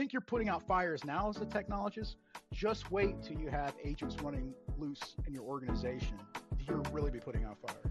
think you're putting out fires now as a technologist, just wait till you have agents running loose in your organization. You'll really be putting out fires.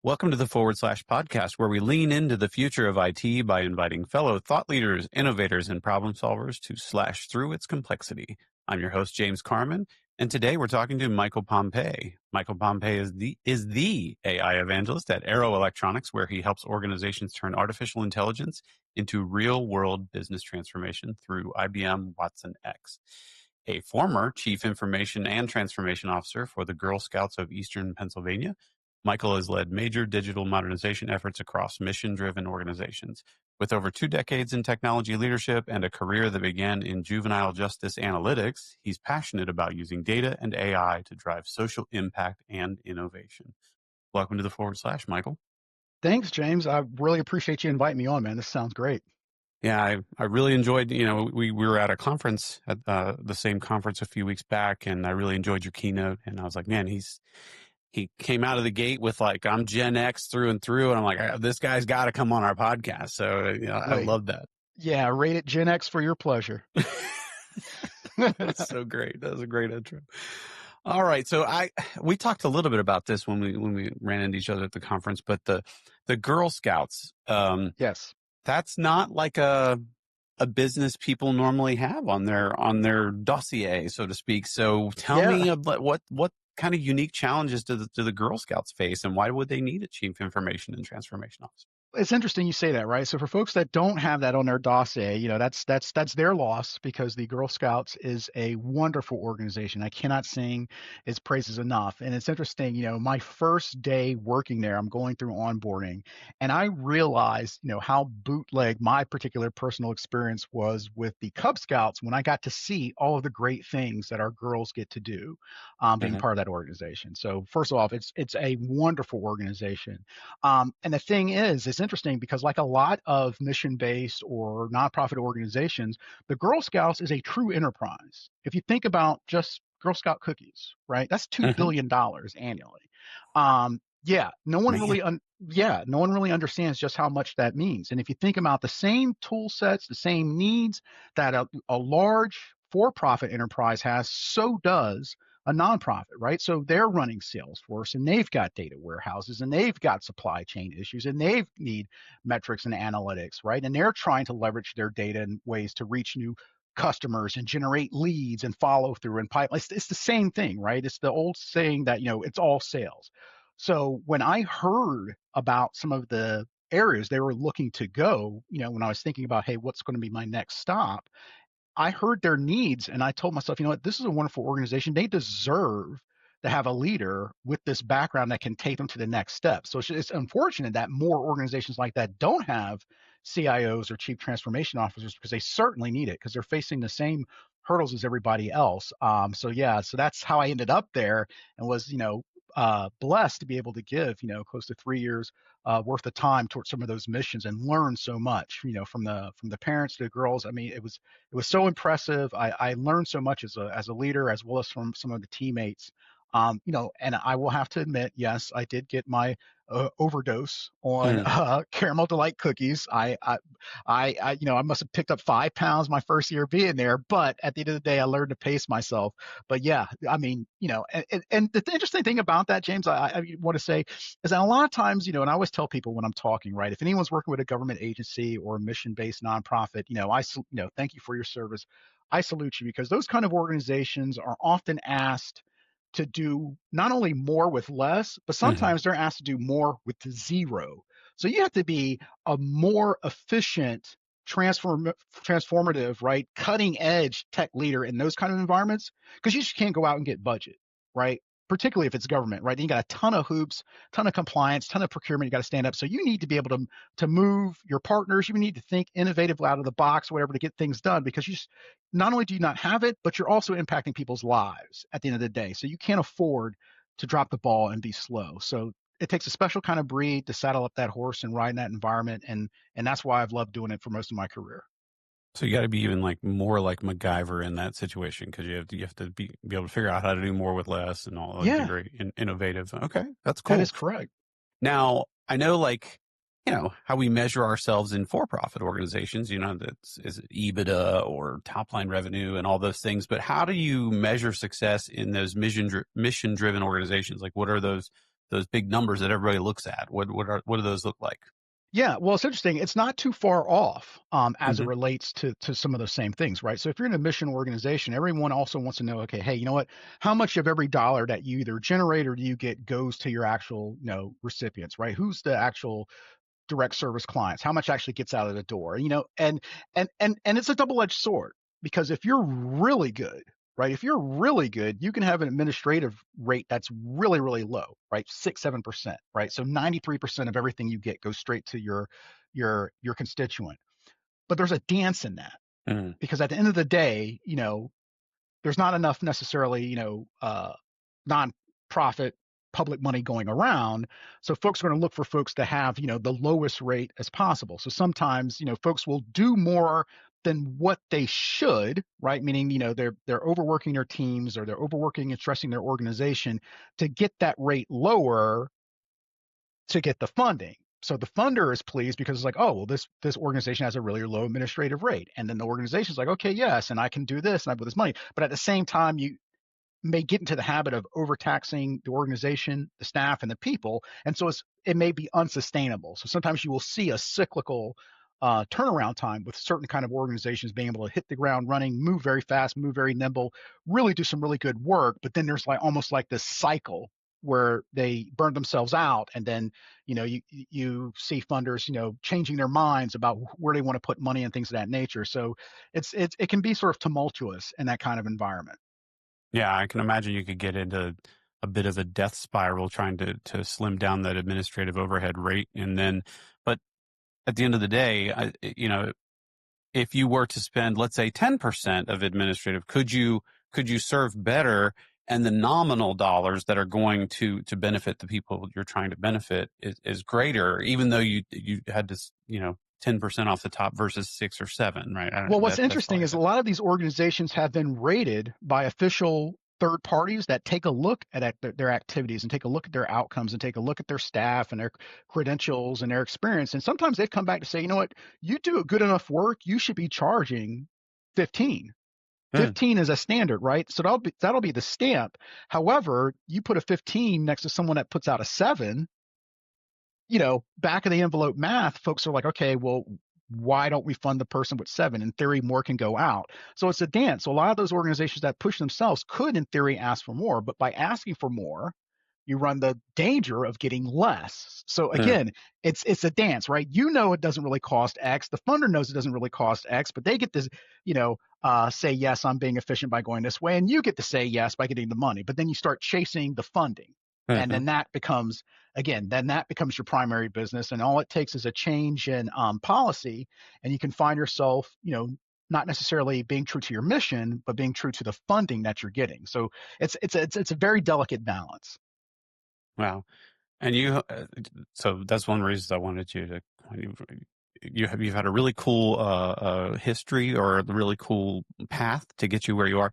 Welcome to the /podcast, where we lean into the future of IT by inviting fellow thought leaders, innovators, and problem solvers to slash through its complexity. I'm your host, James Carman, and today we're talking to Michael Pompey. Michael Pompey is the AI evangelist at Arrow Electronics, where he helps organizations turn artificial intelligence into real-world business transformation through IBM Watson X. A former Chief Information and Transformation Officer for the Girl Scouts of Eastern Pennsylvania, Michael has led major digital modernization efforts across mission-driven organizations. With over 2 decades in technology leadership and a career that began in juvenile justice analytics, he's passionate about using data and AI to drive social impact and innovation. Welcome to the /, Michael. Thanks, James. I really appreciate you inviting me on, man. This sounds great. Yeah, I really enjoyed, we were at a conference, at the same conference a few weeks back, and I really enjoyed your keynote. And I was like, man, he came out of the gate with like, I'm Gen X through and through. And I'm like, this guy's got to come on our podcast. So I love that. Yeah, rate it Gen X for your pleasure. That's so great. That was a great intro. All right. So we talked a little bit about this when we ran into each other at the conference, but the Girl Scouts, yes, that's not like a business people normally have on their dossier, so to speak. So tell me about what kind of unique challenges do the Girl Scouts face, and why would they need a Chief Information and Transformation Officer? It's interesting you say that, right? So for folks that don't have that on their dossier, that's their loss, because the Girl Scouts is a wonderful organization. I cannot sing its praises enough. And it's interesting, my first day working there, I'm going through onboarding, and I realized, how bootleg my particular personal experience was with the Cub Scouts when I got to see all of the great things that our girls get to do, being part of that organization. So first off, it's a wonderful organization. And the thing is, it's interesting because, like a lot of mission-based or nonprofit organizations, the Girl Scouts is a true enterprise. If you think about just Girl Scout cookies, right? That's $2 billion annually. No one really understands just how much that means. And if you think about the same tool sets, the same needs that a large for-profit enterprise has, so does a nonprofit, right? So they're running Salesforce, and they've got data warehouses, and they've got supply chain issues, and they need metrics and analytics, right? And they're trying to leverage their data in ways to reach new customers and generate leads and follow through and pipeline. It's the same thing, right? It's the old saying that, it's all sales. So when I heard about some of the areas they were looking to go, when I was thinking about, hey, what's going to be my next stop, I heard their needs, and I told myself, this is a wonderful organization. They deserve to have a leader with this background that can take them to the next step. So it's unfortunate that more organizations like that don't have CIOs or chief transformation officers, because they certainly need it, because they're facing the same hurdles as everybody else. So that's how I ended up there, and was, blessed to be able to give, close to 3 years worth of time towards some of those missions, and learn so much, from the parents to the girls. I mean, it was so impressive. I learned so much as a leader, as well as from some of the teammates. And I will have to admit, yes, I did get my overdose on caramel delight cookies. I must have picked up 5 pounds my first year being there, but at the end of the day, I learned to pace myself. But yeah, I mean, and the interesting thing about that, James, I want to say, is that a lot of times, and I always tell people when I'm talking, right, if anyone's working with a government agency or a mission-based nonprofit, thank you for your service. I salute you, because those kind of organizations are often asked to do not only more with less, but sometimes they're asked to do more with zero. So you have to be a more efficient, transformative, right, cutting edge tech leader in those kind of environments, because you just can't go out and get budget, right? Particularly if it's government, right? Then you got a ton of hoops, ton of compliance, ton of procurement you got to stand up. So you need to be able to move your partners. You need to think innovatively out of the box, whatever, to get things done, because not only do you not have it, but you're also impacting people's lives at the end of the day. So you can't afford to drop the ball and be slow. So it takes a special kind of breed to saddle up that horse and ride in that environment. And that's why I've loved doing it for most of my career. So you got to be even like more like MacGyver in that situation because you have to be able to figure out how to do more with less and all like be Yeah, very innovative. Okay, that's that cool. is correct. Now I know like how we measure ourselves in for-profit organizations. That's is it EBITDA or top line revenue and all those things. But how do you measure success in those mission driven organizations? Like what are those big numbers that everybody looks at? What do those look like? Yeah, well, it's interesting. It's not too far off as it Hmm. relates to some of those same things, right? So if you're in a mission organization, everyone also wants to know, okay, hey, you know what? How much of every dollar that you either generate or you get goes to your actual, recipients, right? Who's the actual direct service clients? How much actually gets out of the door? And it's a double-edged sword because if you're really good, right? If you're really good, you can have an administrative rate that's really, really low, right? 6, 7%, right? So 93% of everything you get goes straight to your constituent. But there's a dance in that Mm. because at the end of the day, there's not enough necessarily, nonprofit public money going around. So folks are going to look for folks to have, the lowest rate as possible. So sometimes, folks will do more than what they should, right? Meaning, they're overworking their teams or they're overworking and stressing their organization to get that rate lower to get the funding. So the funder is pleased because it's like, oh, well, this organization has a really low administrative rate. And then the organization's like, okay, yes, and I can do this and I put this money. But at the same time, you may get into the habit of overtaxing the organization, the staff, and the people, and so it may be unsustainable. So sometimes you will see a cyclical turnaround time with certain kind of organizations being able to hit the ground running, move very fast, move very nimble, really do some really good work. But then there's like almost like this cycle where they burn themselves out, and then you see funders changing their minds about where they want to put money and things of that nature. So it can be sort of tumultuous in that kind of environment. Yeah, I can imagine you could get into a bit of a death spiral trying to slim down that administrative overhead rate, and then, but at the end of the day, if you were to spend, let's say, 10% of administrative, could you serve better? And the nominal dollars that are going to benefit the people you're trying to benefit is greater, even though you had to 10% off the top versus 6 or 7, right? Well, what's That's interesting probably is a lot of these organizations have been rated by official third parties that take a look at their activities and take a look at their outcomes and take a look at their staff and their credentials and their experience. And sometimes they've come back to say, you know what, you do a good enough work, you should be charging 15. Hmm. 15 is a standard, right? So that'll be the stamp. However, you put a 15 next to someone that puts out a 7, back of the envelope math, folks are like, okay, well, why don't we fund the person with 7? In theory, more can go out. So it's a dance. So a lot of those organizations that push themselves could, in theory, ask for more, but by asking for more, you run the danger of getting less. So Hmm. again, it's a dance, right? It doesn't really cost X. The funder knows it doesn't really cost X, but they get to, say yes, I'm being efficient by going this way, and you get to say yes by getting the money. But then you start chasing the funding, and Hmm. then that becomes your primary business, and all it takes is a change in policy, and you can find yourself, not necessarily being true to your mission, but being true to the funding that you're getting. So it's a very delicate balance. Wow. And so that's one of the reasons I wanted you to, you've had a really cool history or a really cool path to get you where you are.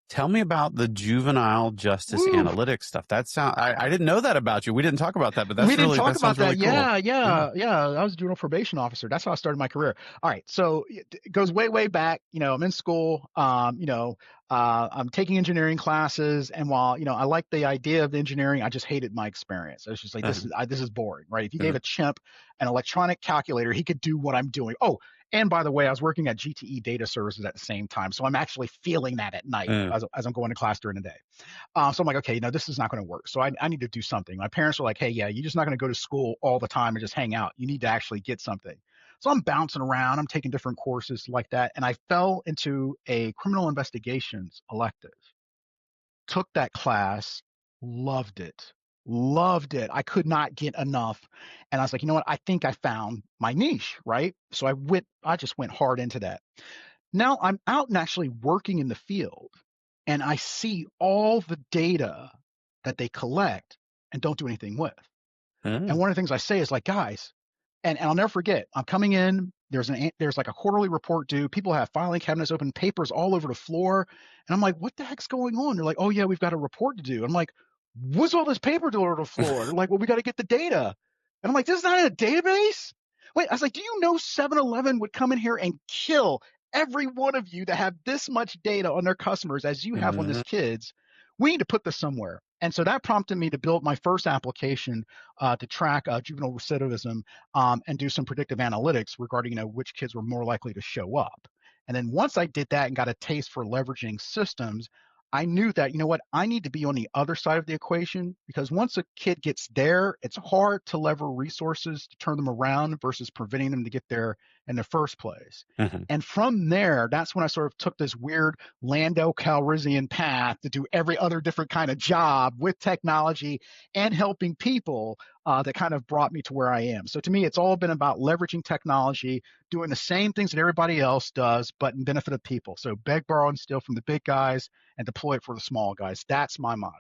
Tell me about the juvenile justice Woo! analytics stuff. I didn't know that about you. We didn't talk about that, but We didn't that talk sounds about really that. cool. Yeah, Yeah. yeah, yeah. I was a juvenile probation officer. That's how I started my career. All right, so it goes way, way back. I'm in school. I'm taking engineering classes, and while I like the idea of engineering, I just hated my experience. I was just like, Uh-huh. this is boring, right? If you gave Mhm. a chimp an electronic calculator, he could do what I'm doing. Oh, and by the way, I was working at GTE Data Services at the same time, so I'm actually feeling that at night Mm. as I'm going to class during the day. So I'm like, okay, no, this is not going to work. So I need to do something. My parents were like, hey, yeah, you're just not going to go to school all the time and just hang out. You need to actually get something. So I'm bouncing around. I'm taking different courses like that. And I fell into a criminal investigations elective, took that class, loved it. Loved it. I could not get enough. And I was like, you know what? I think I found my niche, right? So I just went hard into that. Now I'm out and actually working in the field, and I see all the data that they collect and don't do anything with. And Mm. one of the things I say is like, guys, and I'll never forget, I'm coming in, there's like a quarterly report due. People have filing cabinets open, papers all over the floor. And I'm like, what the heck's going on? They're like, oh yeah, we've got a report to do. I'm like, what's all this paper all over the floor? They're like, well, we got to get the data. And I'm like, this is not in a database? Wait, I was like, do you know 7-Eleven would come in here and kill every one of you that have this much data on their customers as you have on Mhm. this kids? We need to put this somewhere. And so that prompted me to build my first application to track juvenile recidivism and do some predictive analytics regarding, which kids were more likely to show up. And then once I did that and got a taste for leveraging systems, I knew that, you know what, I need to be on the other side of the equation, because once a kid gets there, it's hard to lever resources to turn them around versus preventing them to get there in the first place. Mhm. And from there, that's when I sort of took this weird Lando Calrissian path to do every other different kind of job with technology and helping people that kind of brought me to where I am. So to me, it's all been about leveraging technology, doing the same things that everybody else does, but in benefit of people. So beg, borrow, and steal from the big guys and deploy it for the small guys. That's my motto.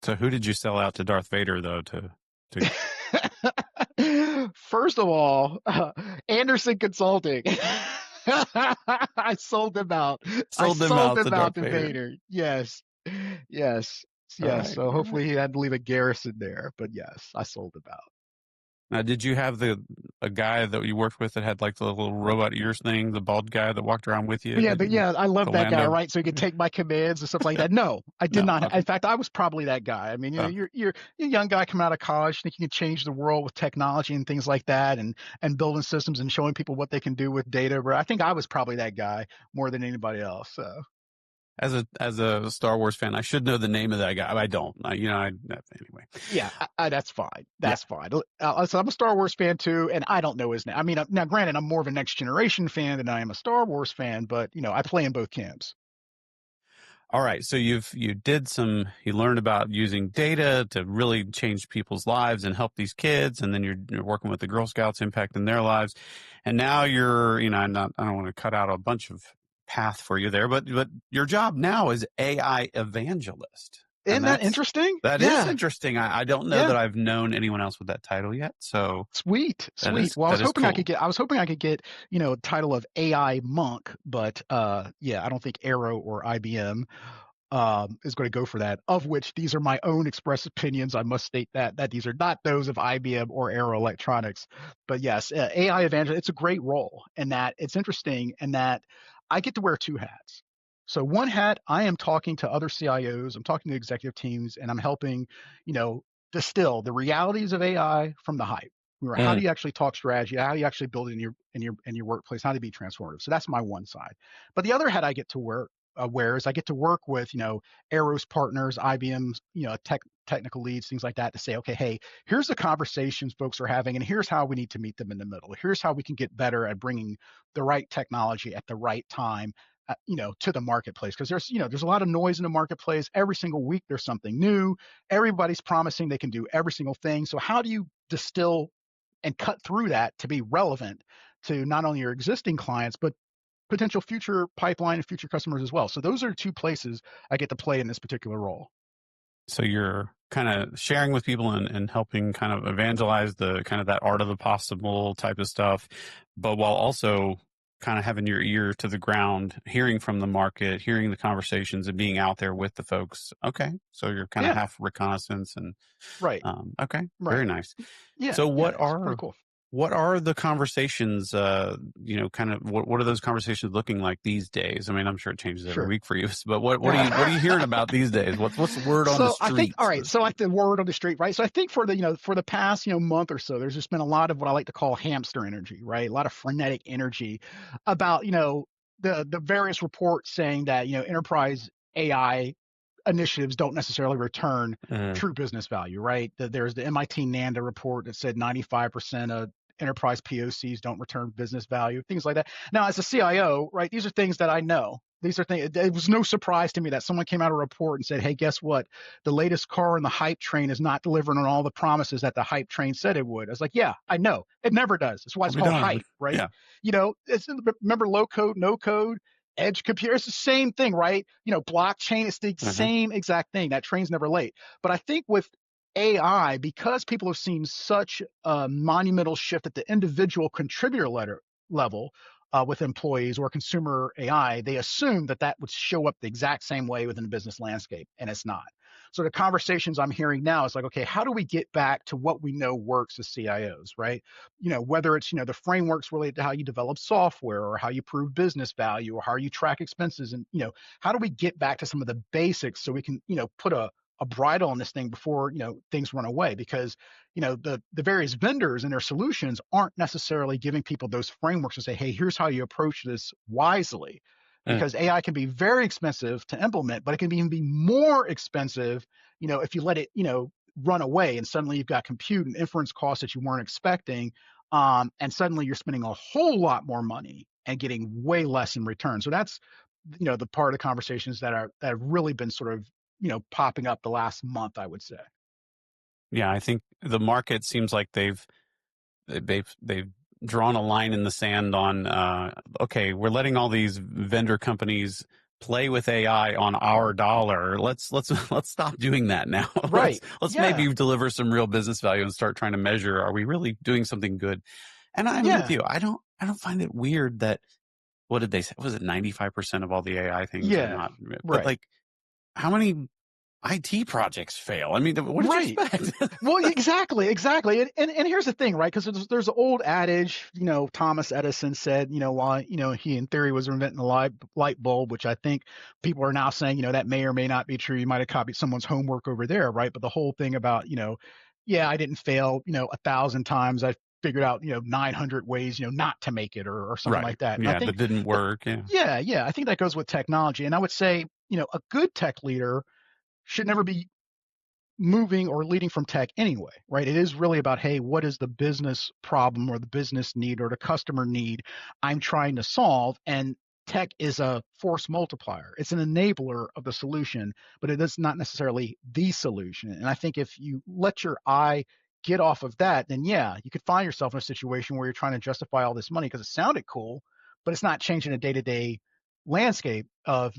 So who did you sell out to Darth Vader though to First of all, Anderson Consulting. I sold them out. I sold them sold out to them Darth out to Vader? Vader. Yes. Yes. All Yes. right, So all right. hopefully he had to leave a garrison there. But yes, I sold them out. Now, did you have a guy that you worked with that had like the little robot ears thing, the bald guy that walked around with you? Yeah, but yeah, I love The that guy, Lando? right? So he could take my commands and stuff like that. No, I did No, not. okay. In fact, I was probably that guy. I mean, Oh, you're a young guy coming out of college, thinking you can change the world with technology and things like that, and building systems and showing people what they can do with data. But I think I was probably that guy more than anybody else. So as a Star Wars fan, I should know the name of that guy. I don't. Anyway. yeah, that's fine. Yeah. That's fine. So I'm a Star Wars fan too, and I don't know his name. I mean, now granted, I'm more of a Next Generation fan than I am a Star Wars fan, but I play in both camps. All right. So you learned about using data to really change people's lives and help these kids. And then you're working with the Girl Scouts, impacting their lives. And now I don't want to cut out a bunch of path for you there, but your job now is AI evangelist. And Isn't that interesting? that is Yeah, interesting. I don't know yeah. that I've known anyone else with that title yet. So Sweet, sweet. Well, that is cool. I was hoping I could get, title of AI monk, but yeah, I don't think Arrow or IBM is going to go for that. Of which these are my own express opinions. I must state that these are not those of IBM or Arrow Electronics. But yes, AI evangelist. It's a great role, and that it's interesting, and that I get to wear two hats. So one hat, I am talking to other CIOs, I'm talking to executive teams, and I'm helping, you know, distill the realities of AI from the hype. Where how do Mm, you actually talk strategy? How do you actually build it in your workplace? How to be transformative? So that's my one side. But the other hat I get to wear whereas I get to work with, Arrow's partners, IBM's, technical leads, things like that, to say, okay, hey, here's the conversations folks are having, and here's how we need to meet them in the middle. Here's how we can get better at bringing the right technology at the right time, to the marketplace. Because there's a lot of noise in the marketplace. Every single week there's something new. Everybody's promising they can do every single thing. So how do you distill and cut through that to be relevant to not only your existing clients, but potential future pipeline and future customers as well. So those are two places I get to play in this particular role. So you're kind of sharing with people and helping kind of evangelize the kind of that art of the possible type of stuff, but while also kind of having your ear to the ground, hearing from the market, hearing the conversations and being out there with the folks. Okay. So you're kind of Yeah, half reconnaissance and, right, okay. Very right. nice. Yeah, So yeah, it's pretty cool. what are the conversations, kind of what are those conversations looking like these days? I mean, I'm sure it changes every Sure. week for you, but what are you hearing about these days? What's the word on the So I think, street, all so right. to So like speak? the word on the street, right? So I think for the past, month or so, there's just been a lot of what I like to call hamster energy, right? A lot of frenetic energy about, the various reports saying that, enterprise AI initiatives don't necessarily return Mhm. true business value, right? There's the MIT NANDA report that said 95% of enterprise POCs don't return business value, things like that. Now, as a CIO, right, these are things that I know. These are things, it was no surprise to me that someone came out a report and said, hey, guess what? The latest car in the hype train is not delivering on all the promises that the hype train said it would. I was like, yeah, I know. It never does. That's why I'll it's be called darned. hype, right? Yeah. Remember low code, no code, edge computer. It's the same thing, right? Blockchain, it's the Mhm. same exact thing. That train's never late. But I think with AI, because people have seen such a monumental shift at the individual contributor level with employees or consumer AI, they assume that that would show up the exact same way within the business landscape, and it's not. So the conversations I'm hearing now is like, okay, how do we get back to what we know works as CIOs, right? Whether it's the frameworks related to how you develop software or how you prove business value or how you track expenses, and how do we get back to some of the basics so we can put a bridle on this thing before things run away, because the various vendors and their solutions aren't necessarily giving people those frameworks to say, hey, here's how you approach this wisely, Mm. because AI can be very expensive to implement, but it can even be more expensive if you let it run away, and suddenly you've got compute and inference costs that you weren't expecting, and suddenly you're spending a whole lot more money and getting way less in return. So that's the part of the conversations that have really been sort of popping up the last month, I would say. Yeah, I think the market seems like they've drawn a line in the sand on okay, we're letting all these vendor companies play with AI on our dollar. Let's stop doing that now. let's Right. let's Yeah. maybe deliver some real business value and start trying to measure, are we really doing something good? And I'm with Yeah. you. I don't find it weird that, what did they say? Was it 95% of all the AI things are Yeah. not, but Right. like, how many IT projects fail? I mean, what did you Right. expect? Well, exactly, exactly. And here's the thing, right? Because there's an old adage, Thomas Edison said, why, he in theory was inventing the light bulb, which I think people are now saying, that may or may not be true. You might have copied someone's homework over there, right? But the whole thing about, yeah, I didn't fail, 1,000 times. I figured out, 900 ways, not to make it, or something Right. like that. And I Yeah, think that didn't that, work. Yeah. yeah, yeah, I think that goes with technology. And I would say, a good tech leader should never be moving or leading from tech anyway, right? It is really about, hey, what is the business problem or the business need or the customer need I'm trying to solve? And tech is a force multiplier. It's an enabler of the solution, but it is not necessarily the solution. And I think if you let your eye get off of that, then yeah, you could find yourself in a situation where you're trying to justify all this money because it sounded cool, but it's not changing the day-to-day landscape of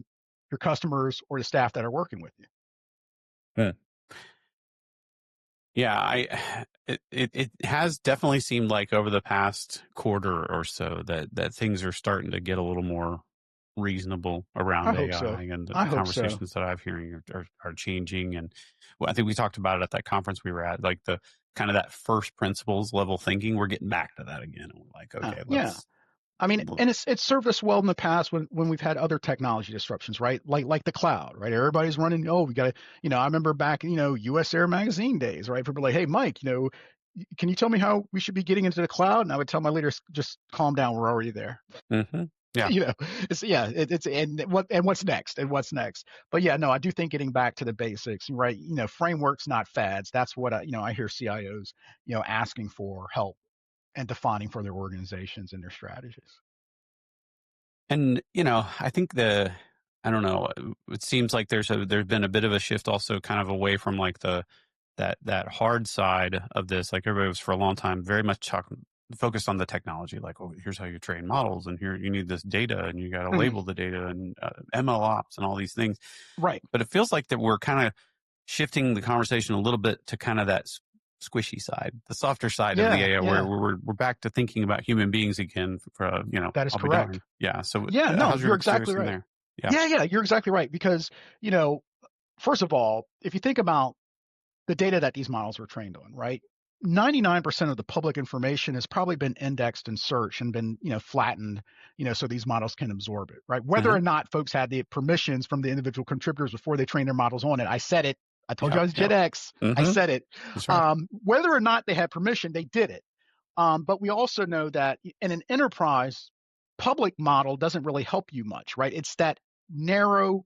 your customers or the staff that are working with you. Hmm. Yeah, I it has definitely seemed like over the past quarter or so that things are starting to get a little more reasonable I around hope so. AI, and I the hope so. conversations that I'm hearing are changing. And well, I think we talked about it at that conference we were at, like the kind of that first principles level thinking. We're getting back to that again, and we're like, okay, Yeah. I mean, and it's served us well in the past when we've had other technology disruptions, right? Like the cloud, right? Everybody's running. Oh, we got to, I remember back, U.S. Air Magazine days, right? People were like, hey, Mike, can you tell me how we should be getting into the cloud? And I would tell my leaders, just calm down. We're already there. yeah. you know, it's yeah, it's and what's next and what's next. But yeah, no, I do think getting back to the basics, right? Frameworks, not fads. That's what I hear CIOs, asking for help and defining for their organizations and their strategies. And, I think I don't know, it seems like there's been a bit of a shift also kind of away from like that hard side of this. Like everybody was for a long time very much focused on the technology. Like, oh, here's how you train models, and here you need this data, and you got to Mhm. label the data, and ML ops and all these things. Right. But it feels like that we're kind of shifting the conversation a little bit to kind of that squishy side, the softer side of the Yeah. AI, where Yeah. we're back to thinking about human beings again. That is I'll be correct. darned. Yeah. So, Yeah. No, how's your you're exactly experience in right. there? Yeah. Yeah. Yeah. You're exactly right. Because, first of all, if you think about the data that these models were trained on, right? 99% of the public information has probably been indexed and searched and been, flattened, so these models can absorb it, right? Whether Hmm. or not folks had the permissions from the individual contributors before they trained their models on it. I said it. I told you Yep. I was Gen Yep. X. I Hmm. said it. That's right. Whether or not they had permission, they did it. But we also know that in an enterprise, public model doesn't really help you much, right? It's that narrow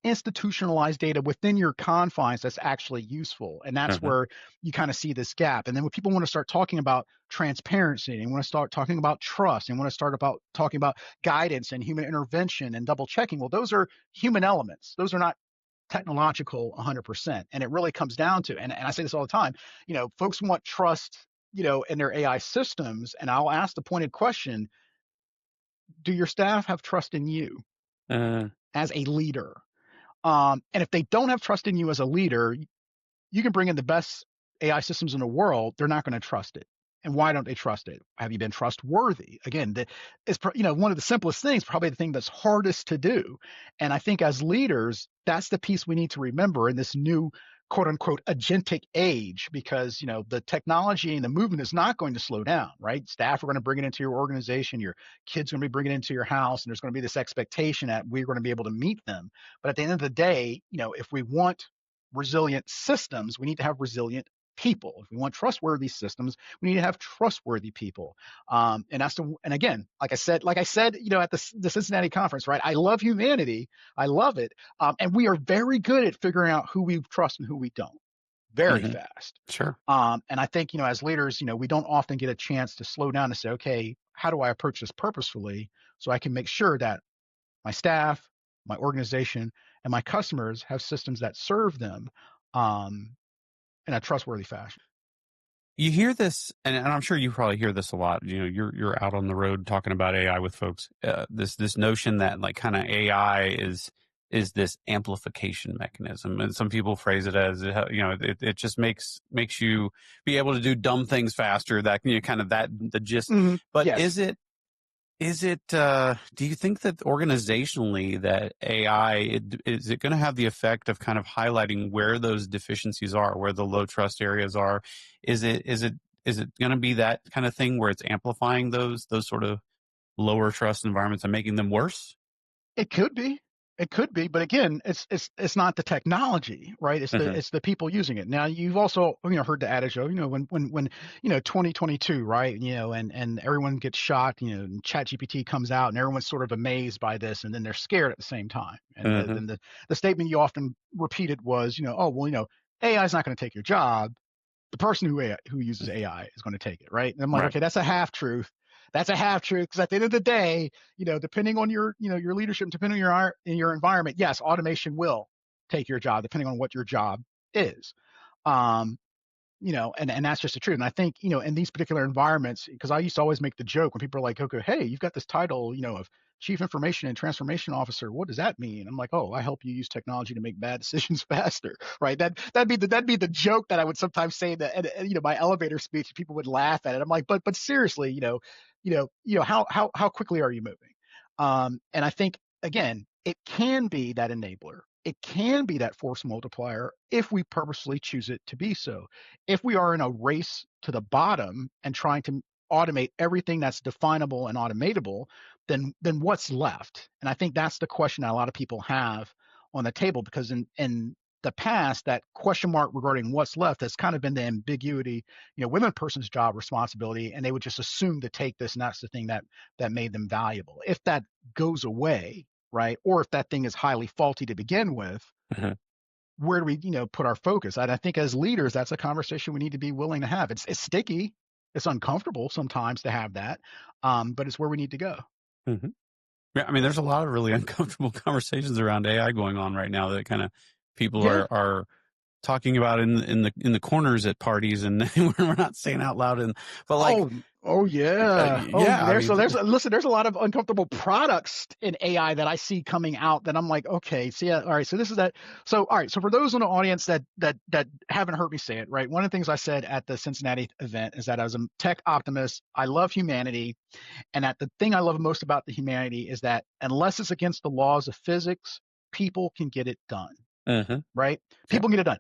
institutionalized data within your confines that's actually useful. And that's Hmm. where you kind of see this gap. And then when people want to start talking about transparency and want to start talking about trust and want to start about talking about guidance and human intervention and double checking, well, those are human elements. Those are not technological 100%. And it really comes down to, and I say this all the time, folks want trust, in their AI systems. And I'll ask the pointed question, do your staff have trust in you Uh, as a leader? And if they don't have trust in you as a leader, you can bring in the best AI systems in the world. They're not going to trust it. And why don't they trust it? Have you been trustworthy? Again, it's one of the simplest things, probably the thing that's hardest to do. And I think as leaders, that's the piece we need to remember in this new quote unquote agentic age, because the technology and the movement is not going to slow down, right? Staff are going to bring it into your organization, your kids are going to be bringing it into your house, and there's going to be this expectation that we're going to be able to meet them. But at the end of the day, if we want resilient systems, we need to have resilient people. If we want trustworthy systems, we need to have trustworthy people. And again, like I said, at the Cincinnati conference, right? I love humanity. I love it. And we are very good at figuring out who we trust and who we don't, very Hmm. fast. Sure. And I think, as leaders, we don't often get a chance to slow down and say, okay, how do I approach this purposefully so I can make sure that my staff, my organization, and my customers have systems that serve them in a trustworthy fashion. You hear this, and I'm sure you probably hear this a lot. You're out on the road talking about AI with folks. This notion that like kind of AI is this amplification mechanism, and some people phrase it as it just makes you be able to do dumb things faster. That kind of that the gist. Mm-hmm. But Yes. do you think that organizationally that AI, is it going to have the effect of kind of highlighting where those deficiencies are, where the low trust areas are? Is it going to be that kind of thing where it's amplifying those sort of lower trust environments and making them worse? It could be. It could be, but again, it's not the technology, right? It's the Hmm. it's the people using it. Now, you've also heard the adage of when 2022, right? And everyone gets shocked. And ChatGPT comes out, and everyone's sort of amazed by this, and then they're scared at the same time. And Hmm. the statement you often repeated was, oh well, AI is not going to take your job. The person who uses AI is going to take it, right? And I'm like, Right. okay, that's a half truth. That's a half truth, because at the end of the day, depending on your leadership, depending on your environment, yes, automation will take your job, depending on what your job is. Um, and that's just the truth. And I think, in these particular environments, because I used to always make the joke when people are like, okay, hey, you've got this title, of Chief Information and Transformation Officer. What does that mean? I'm like, oh, I help you use technology to make bad decisions faster, right? That'd be the joke that I would sometimes say that, my elevator speech, people would laugh at it. I'm like, but seriously, how quickly are you moving? And I think, again, it can be that enabler. It can be that force multiplier if we purposely choose it to be so. If we are in a race to the bottom and trying to automate everything that's definable and automatable, then what's left? And I think that's the question that a lot of people have on the table, because in the past, that question mark regarding what's left has kind of been the ambiguity, with a person's job responsibility, and they would just assume to take this, and that's the thing that made them valuable. If that goes away, right, or if that thing is highly faulty to begin with, Hmm. where do we put our focus? And I think as leaders, that's a conversation we need to be willing to have. It's sticky, it's uncomfortable sometimes to have that, but it's where we need to go. Hmm. Yeah, I mean, there's a lot of really uncomfortable conversations around AI going on right now that kind of people Yeah. are talking about in the corners at parties, and we're not saying out loud. But like, Oh yeah. Oh, yeah, I there's mean, so there's listen. There's a lot of uncomfortable products in AI that I see coming out that I'm like, okay, so yeah, all right. So this is that. So all right. So for those in the audience that haven't heard me say it, right? One of the things I said at the Cincinnati event is that I was a tech optimist. I love humanity, and that the thing I love most about the humanity is that unless it's against the laws of physics, people can get it done, hmm, right? yeah, People can get it done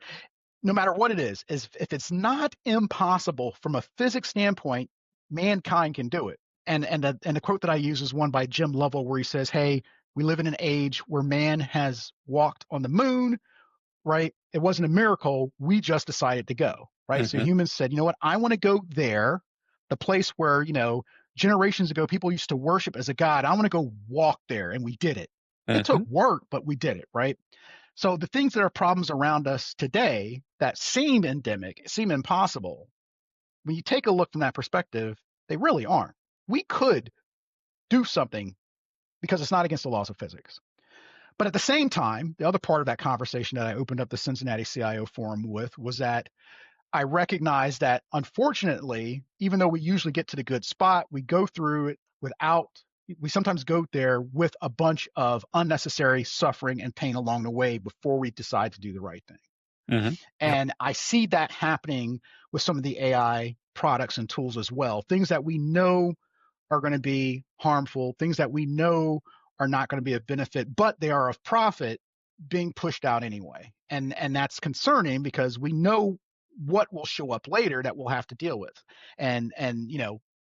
no matter what it is if it's not impossible from a physics standpoint, mankind can do it. And the quote that I use is one by Jim Lovell, where he says, "Hey, we live in an age where man has walked on the moon, right? It wasn't a miracle. We just decided to go, right? So hmm, humans said, you know what? I want to go there, the place where generations ago people used to worship as a god. I want to go walk there, and we did it. It took hmm, work, but we did it, right? So the things that are problems around us today that seem endemic, seem impossible, when you take a look from that perspective, they really aren't. We could do something because it's not against the laws of physics. But at the same time, the other part of that conversation that I opened up the Cincinnati CIO forum with was that I recognize that, unfortunately, even though we usually get to the good spot, we go through it we sometimes go there with a bunch of unnecessary suffering and pain along the way before we decide to do the right thing. hmm, yep, And I see that happening with some of the AI products and tools as well, things that we know are going to be harmful, things that we know are not going to be of benefit, but they are of profit being pushed out anyway. And that's concerning because we know what will show up later that we'll have to deal with. And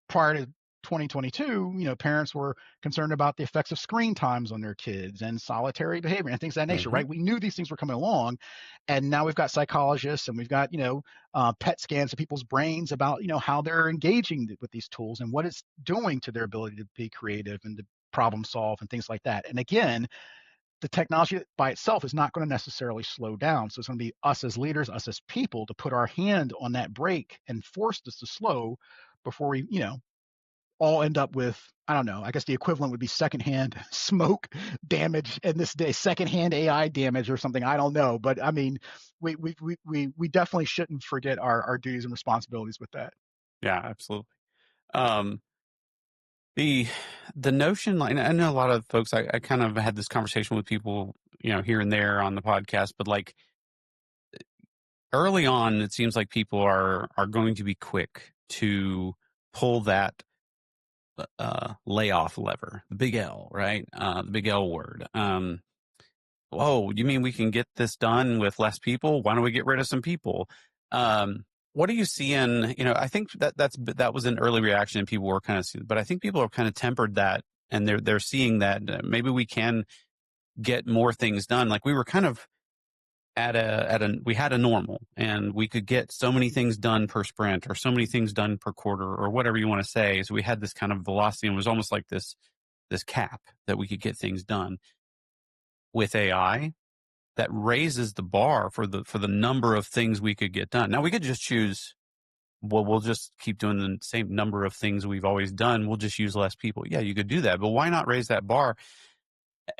prior to 2022, parents were concerned about the effects of screen times on their kids and solitary behavior and things of that nature, Hmm. right? We knew these things were coming along, and now we've got psychologists and we've got PET scans of people's brains about how they're engaging with these tools and what it's doing to their ability to be creative and to problem solve and things like that. And again, the technology by itself is not going to necessarily slow down. So it's going to be us as leaders, us as people, to put our hand on that brake and force this to slow before we, all end up with, I don't know, I guess the equivalent would be secondhand smoke damage in this day, secondhand AI damage or something. I don't know. But I mean, we definitely shouldn't forget our duties and responsibilities with that. Yeah, absolutely. Um, the the notion, like, I know a lot of folks. I kind of had this conversation with people, here and there on the podcast, but like early on, it seems like people are going to be quick to pull that layoff lever, the big L, right? The big L word. Whoa, you mean we can get this done with less people? Why don't we get rid of some people? What are you seeing? I think that was an early reaction, and people were kind of, but I think people are kind of tempered that, and they're seeing that maybe we can get more things done. Like we were kind of we had a normal, and we could get so many things done per sprint, or so many things done per quarter, or whatever you want to say. So we had this kind of velocity, and it was almost like this cap that we could get things done. With AI, that raises the bar for the number of things we could get done. Now we could just choose, well, we'll just keep doing the same number of things we've always done. We'll just use less people. Yeah, you could do that, but why not raise that bar?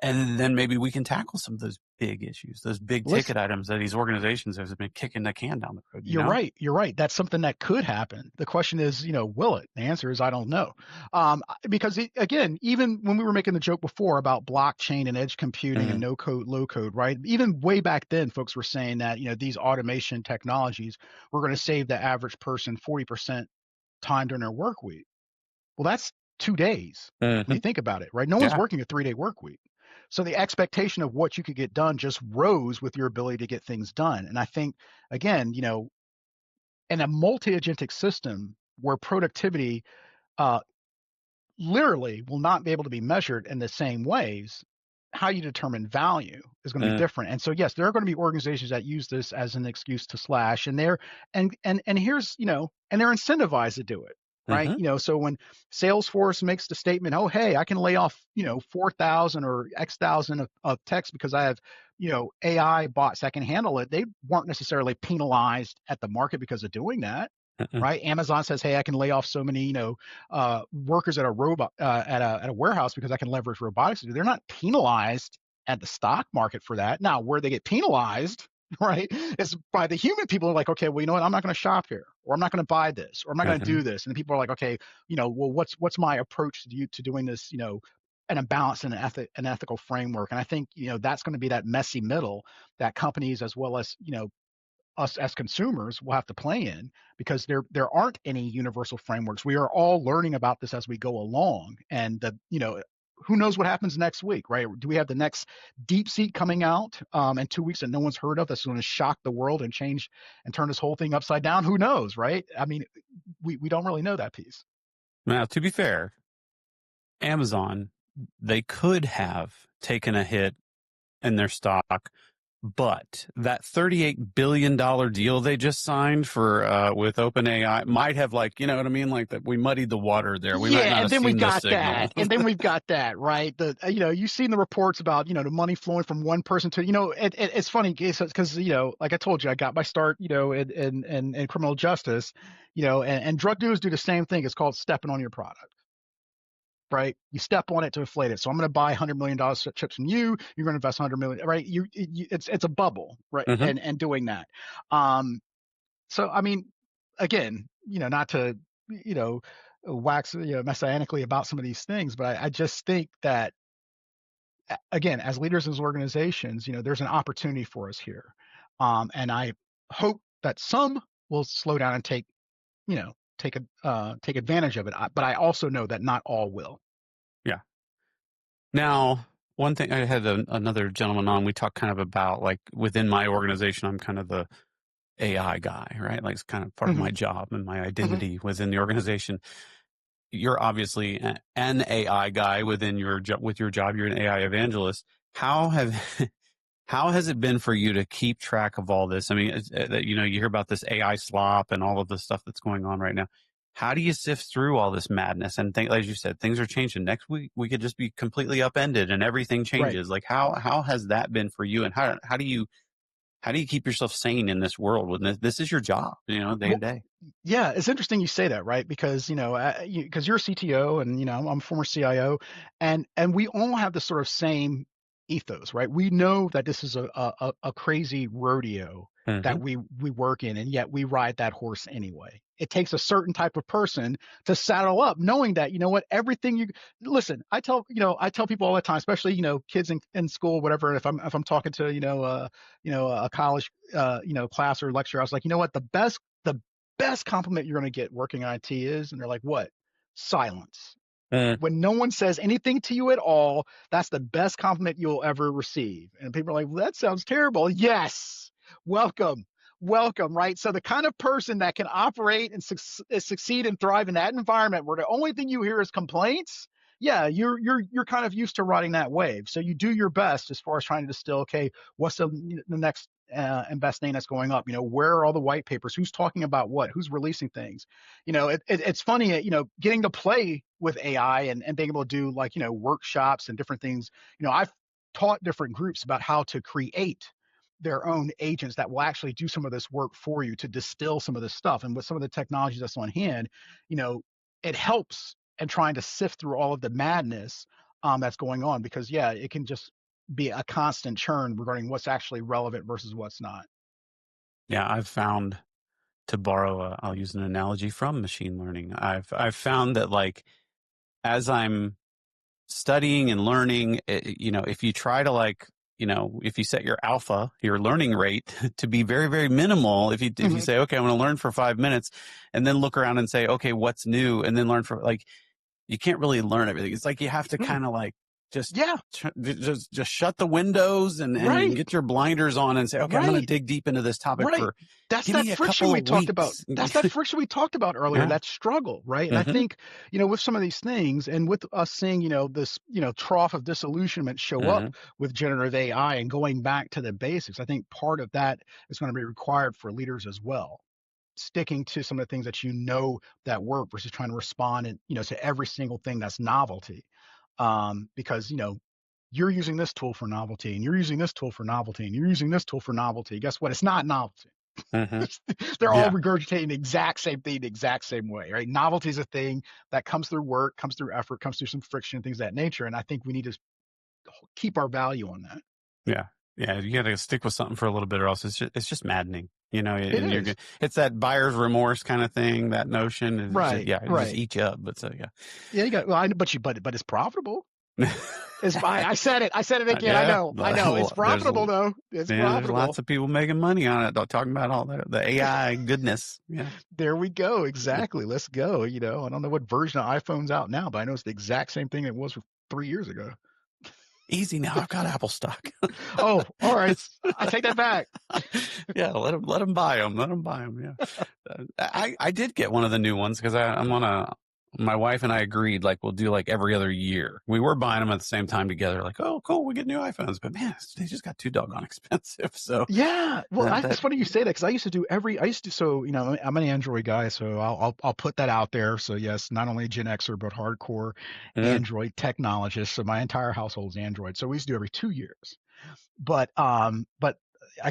And then maybe we can tackle some of those big issues, those big Listen, ticket items that these organizations have been kicking the can down the road, you're right. You're right. That's something that could happen. The question is, will it? The answer is, I don't know. Because again, even when we were making the joke before about blockchain and edge computing and Mm-hmm. no code, low code, right? Even way back then, folks were saying that, these automation technologies were going to save the average person 40% time during their work week. Well, that's 2 days when Mm-hmm. you think about it, right? No one's Yeah. working a 3-day work week. So the expectation of what you could get done just rose with your ability to get things done. And I think, again, in a multi-agentic system where productivity uh, literally will not be able to be measured in the same ways, how you determine value is going to be Mm-hmm. different. And so, yes, there are going to be organizations that use this as an excuse to slash, and they're and here's and they're incentivized to do it, right? Mm-hmm. So when Salesforce makes the statement, oh hey, I can lay off 4,000 or X thousand of text because I have AI bots that can handle it, they weren't necessarily penalized at the market because of doing that. Mm-hmm. Right? Amazon says, "Hey, I can lay off so many, workers at a robot at a warehouse because I can leverage robotics to do." They're not penalized at the stock market for that. Now, where they get penalized, right, is by the human people who are like, okay, well, you know what, I'm not going to shop here, or I'm not going to buy this, or I'm not going to Mm-hmm. do this. And the people are like, okay, well, what's my approach to doing this, and a balance and an ethical framework. And I think that's going to be that messy middle that companies as well as us as consumers will have to play in, because there aren't any universal frameworks. We are all learning about this as we go along, and who knows what happens next week, right? Do we have the next deep seat coming out in 2 weeks that no one's heard of, that's going to shock the world and change and turn this whole thing upside down? Who knows, right? I mean, we don't really know that piece. Now, to be fair, Amazon, they could have taken a hit in their stock, but that $38 billion deal they just signed for with OpenAI might have, like, you know what I mean, like that we muddied the water there. We might Yeah, not and have then we've seen the got signal. that, and then we've got that, right? The you've seen the reports about the money flowing from one person to it's funny because like I told you, I got my start in criminal justice, and drug dealers do the same thing. It's called stepping on your product, right? You step on it to inflate it. So I'm going to buy $100 million chips from you. You're going to invest 100 million, right? It's a bubble, right? Hmm. And doing that. So I mean, again, not to you know wax messianically about some of these things, but I just think that again, as leaders as organizations, there's an opportunity for us here, and I hope that some will slow down and take advantage of it. But I also know that not all will. Yeah. Now, one thing I had another gentleman on, we talked kind of about like within my organization, I'm kind of the AI guy, right? Like it's kind of part of Hmm. my job and my Hmm. identity within the organization. You're obviously an AI guy within your job. With your job, you're an AI evangelist. How have how has it been for you to keep track of all this? I mean, you know, you hear about this AI slop and all of the stuff that's going on right now. How do you sift through all this madness? And as you said, things are changing. Next week, we could just be completely upended and everything Right. changes. Like how has that been for you? And how do you keep yourself sane in this world when this is your job, you know, day to Well, day? yeah, it's interesting you say that, right? Because because you're a CTO and I'm a former CIO, and we all have the sort of same ethos, right? We know that this is a crazy rodeo that Hmm. we work in, and yet we ride that horse anyway. It takes a certain type of person to saddle up, knowing that what everything you listen. I tell people all the time, especially kids in school, whatever. If I'm talking to a college class or lecture, I was like, what the best compliment you're going to get working in IT is, and they're like, what? Silence. Mm. When no one says anything to you at all, that's the best compliment you'll ever receive. And people are like, well, that sounds terrible. Yes. Welcome. Welcome, right? So the kind of person that can operate and succeed and thrive in that environment where the only thing you hear is complaints, yeah, you're kind of used to riding that wave. So you do your best as far as trying to distill, okay, what's the next and best thing that's going up? Where are all the white papers? Who's talking about what? Who's releasing things? It's funny, getting to play with AI and being able to do like, workshops and different things. I've taught different groups about how to create their own agents that will actually do some of this work for you to distill some of this stuff. And with some of the technologies that's on hand, you know, it helps in trying to sift through all of the madness that's going on because, yeah, it can just be a constant churn regarding what's actually relevant versus what's not. Yeah, I've found, to borrow I'll use an analogy from machine learning. I've found that like as I'm studying and learning, you know, if you try to like, you know, if you set your alpha, your learning rate to be very, very minimal, if you Hmm. say, okay, I'm going to learn for 5 minutes and then look around and say, okay, what's new? And then learn for like, you can't really learn everything. It's like you have to Mm. kind of like just Yeah, just shut the windows and you can right, get your blinders on and say, okay, I'm going to right. dig deep into this topic Right. for That's give that me a friction couple we of talked about. weeks. That's that friction we talked about earlier, Yeah. that struggle, right? And I Hmm. think, with some of these things and with us seeing, this, trough of disillusionment show up Hmm. with generative AI and going back to the basics, I think part of that is going to be required for leaders as well. Sticking to some of the things that that work versus trying to respond and, to every single thing that's novelty. Because, you're using this tool for novelty and you're using this tool for novelty and you're using this tool for novelty. Guess what? It's not novelty. Hmm. They're all Yeah. regurgitating the exact same thing the exact same way, right? Novelty is a thing that comes through work, comes through effort, comes through some friction, things of that nature. And I think we need to keep our value on that. Yeah. Yeah. You got to stick with something for a little bit or else it's just maddening, you know, It and is. it's that buyer's remorse kind of thing, that notion. It's just, Right, yeah, it just right. eats you up. But so, Yeah, you got well, but it's profitable. yeah. I said it. I said it again. I Yeah. know. I know. It's profitable though. It's There's lots profitable. of people making money on it, talking about all the AI goodness. Yeah. There we go. Exactly. Let's go. I don't know what version of iPhone's out now, but I know it's the exact same thing it was 3 years ago. Easy now. I've got Apple stock. Oh, all right. I take that back. Yeah, let them buy them. Let them buy them. Yeah, I did get one of the new ones because I'm on a. My wife and I agreed like we'll do like every other year. We were buying them at the same time together. Like, oh, cool, we get new iPhones. But man, they just got too doggone expensive. So Yeah. Well, that it's funny you say that because I used to, so, I'm an Android guy, so I'll put that out there. So yes, not only Gen Xer, but hardcore mm, Android technologist. So my entire household's Android. So we used to do every 2 years. But I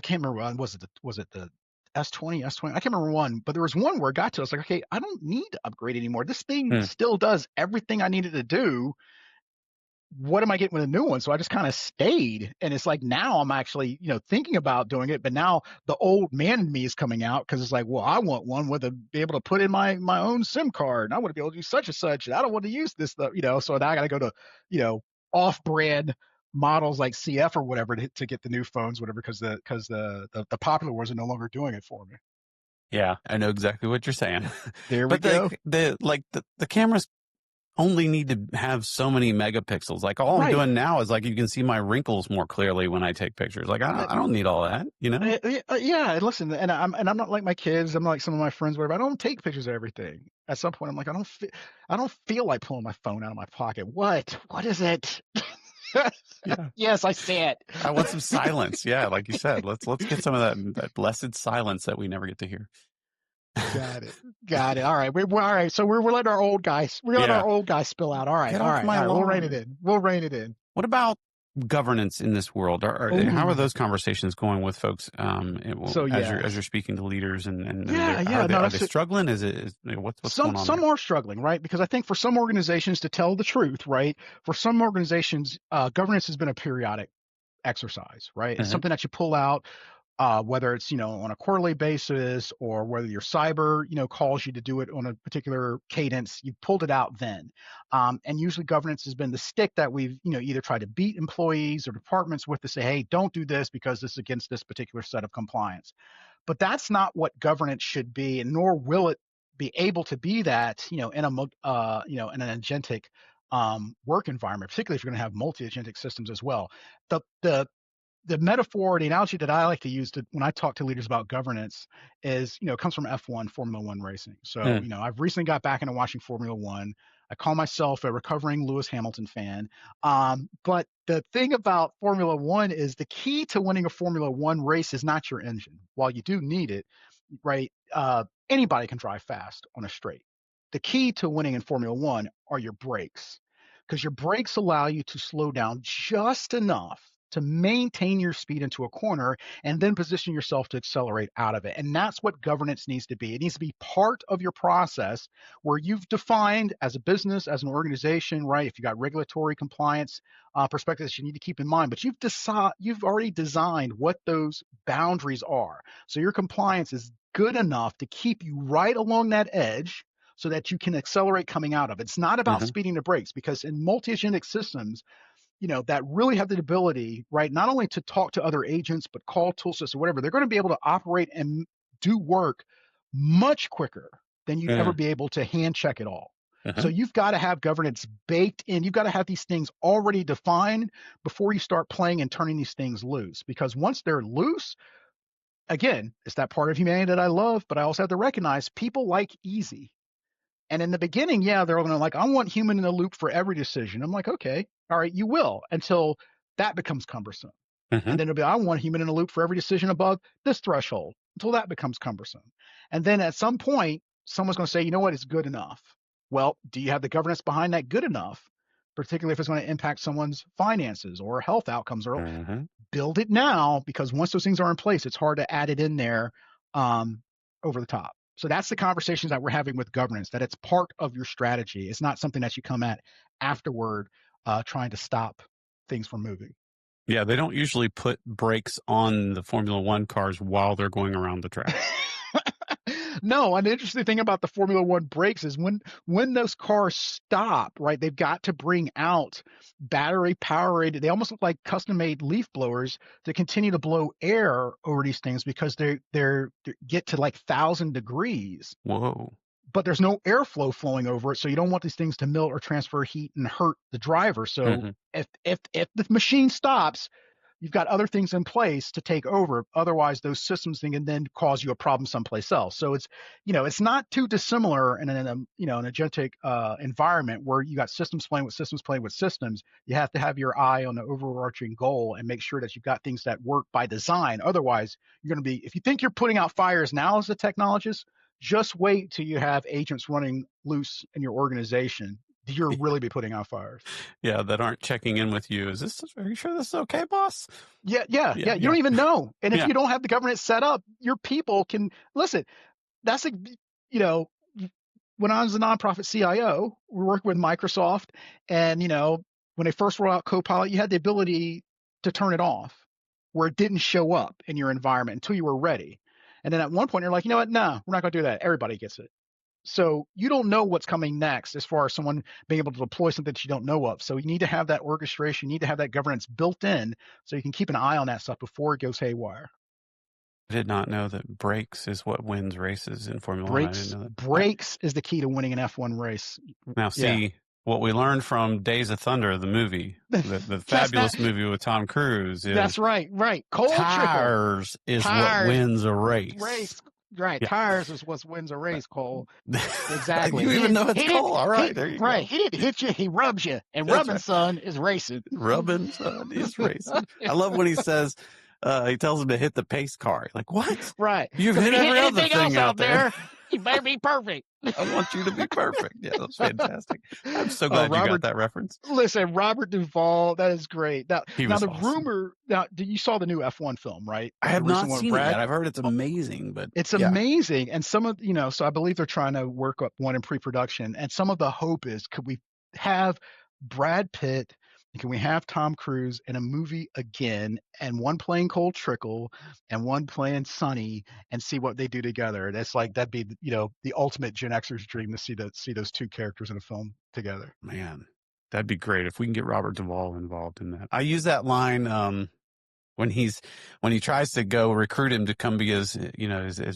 can't remember was it the S20, S20? I can't remember one, but there was one where it got to, I was like, okay, I don't need to upgrade anymore. This thing mm, still does everything I needed to do. What am I getting with a new one? So I just kind of stayed. And it's like now I'm actually, thinking about doing it. But now the old man in me is coming out because it's like, well, I want one with be able to put in my own SIM card. And I want to be able to do such and such. And I don't want to use this stuff, So now I got to go to, off brand models like CF or whatever to get the new phones, whatever, because the popular ones are no longer doing it for me. Yeah, I know exactly what you're saying. There we But go. the cameras only need to have so many megapixels. Like all I'm Right. doing now is like you can see my wrinkles more clearly when I take pictures. Like I don't need all that, you know? Yeah, and listen, and I'm not like my kids. I'm not like some of my friends, whatever. I don't take pictures of everything. At some point, I'm like, I don't feel like pulling my phone out of my pocket. What is it? Yeah. Yes, I see it. I want some silence. Yeah, like you said, let's get some of that blessed silence that we never get to hear. Got it. Got it. All right. We're all right. So we're letting our old guys. We're letting Yeah. our old guys spill out. All right. Get All off right. my All right. We'll rein it lawn. in. We'll rein it in. What about governance in this world? How are Oh. those conversations going with folks So as you're yes. speaking to leaders and Yeah. Yeah. No, are they that's it. struggling? What's going on Some there? are struggling, right? Because I think for some organizations, to tell the truth, right? For some organizations, governance has been a periodic exercise, right? It's Hmm. something that you pull out, whether it's on a quarterly basis or whether your cyber calls you to do it on a particular cadence. You pulled it out then, and usually governance has been the stick that we've either tried to beat employees or departments with to say, hey, don't do this because this is against this particular set of compliance. But that's not what governance should be, and nor will it be able to be that in an agentic work environment, particularly if you're going to have multi-agentic systems as well. The metaphor, the analogy that I like to use when I talk to leaders about governance is, it comes from F1, Formula One racing. So, Mm. I've recently got back into watching Formula One. I call myself a recovering Lewis Hamilton fan. But the thing about Formula One is the key to winning a Formula One race is not your engine. While you do need it, right? Anybody can drive fast on a straight. The key to winning in Formula One are your brakes, because your brakes allow you to slow down just enough to maintain your speed into a corner and then position yourself to accelerate out of it. And that's what governance needs to be. It needs to be part of your process where you've defined as a business, as an organization, right? If you got regulatory compliance perspectives you need to keep in mind, but you've already designed what those boundaries are. So your compliance is good enough to keep you right along that edge so that you can accelerate coming out of it. It's not about Hmm. speeding the brakes, because in multi-agentic systems, that really have the ability, right, not only to talk to other agents, but call tool systems or whatever, they're going to be able to operate and do work much quicker than you'd ever Mm. be able to hand check it all. So Hmm. you've got to have governance baked in. You've got to have these things already defined before you start playing and turning these things loose. Because once they're loose, again, it's that part of humanity that I love, but I also have to recognize people like easy. And in the beginning, yeah, they're going to like, I want human in the loop for every decision. I'm like, okay, all right, you will, until that becomes cumbersome. Hmm. And then it'll be, I want human in the loop for every decision above this threshold, until that becomes cumbersome. And then at some point, someone's going to say, you know what, it's good enough. Well, do you have the governance behind that good enough? Particularly if it's going to impact someone's finances or health outcomes, or Hmm. build it now, because once those things are in place, it's hard to add it in there um, over the top. So that's the conversations that we're having with governance, that it's part of your strategy. It's not something that you come at afterward trying to stop things from moving. Yeah, they don't usually put brakes on the Formula One cars while they're going around the track. No, and the interesting thing about the Formula One brakes is when those cars stop, right? They've got to bring out battery powered. They almost look like custom made leaf blowers to continue to blow air over these things, because they get to like 1,000 degrees, Whoa. but there's no airflow flowing over it, so you don't want these things to melt or transfer heat and hurt the driver. So Hmm. if the machine stops, you've got other things in place to take over. Otherwise, those systems can then cause you a problem someplace else. So it's not too dissimilar in an agentic environment where you got systems playing with systems playing with systems. You have to have your eye on the overarching goal and make sure that you've got things that work by design. Otherwise, you're going to be, if you think you're putting out fires now as a technologist, just wait till you have agents running loose in your organization. You'll really be putting out fires. Yeah, that aren't checking in with you. Are you sure this is okay, boss? Yeah, yeah, Yeah, yeah. You yeah, don't even know. And if yeah. you don't have the governance set up, your people can listen. That's a, you know, when I was a nonprofit CIO, we were working with Microsoft, and when they first rolled out Copilot, you had the ability to turn it off, where it didn't show up in your environment until you were ready. And then at one point, you're like, you know what? No, we're not going to do that. Everybody gets it. So you don't know what's coming next as far as someone being able to deploy something that you don't know of. So you need to have that orchestration, you need to have that governance built in so you can keep an eye on that stuff before it goes haywire. I did not know that brakes is what wins races in Formula One. I didn't Brakes know that. brakes is the key to winning an F1 race. Now, Yeah. see what we learned from Days of Thunder, the movie, the That's that. fabulous movie with Tom Cruise, That's is right. Right. Cold trickle. tires is what Tires wins a race. race. Right. Yeah. Tires is what wins a race, Cole. Exactly. You He even didn't know it's he didn't cool. All right, he there you right. go. He didn't hit you, he rubs you. And That's rubbing right. son is racing. Rubbing is racing. I love when he says, he tells him to hit the pace car. Like, what? Right. You've Because hit if you hit every other anything else thing out out there. there, you better be perfect. I want you to be perfect. Yeah, that's fantastic. I'm so glad you got Robert, that reference. listen, Robert Duvall, that is great. He Now was the awesome. rumor. Now, you saw the new F1 film, right? I The have recent not one with seen it Brad. yet. I've heard it's amazing, but It's yeah. amazing, and some of so I believe they're trying to work up one in pre-production, and some of the hope is, could we have Brad Pitt, and can we have Tom Cruise in a movie again, and one playing Cold Trickle and one playing Sonny, and see what they do together? That's like, that'd be the ultimate Gen Xer's dream, to see those two characters in a film together. Man, that'd be great if we can get Robert Duvall involved in that. I use that line when he tries to go recruit him to come be his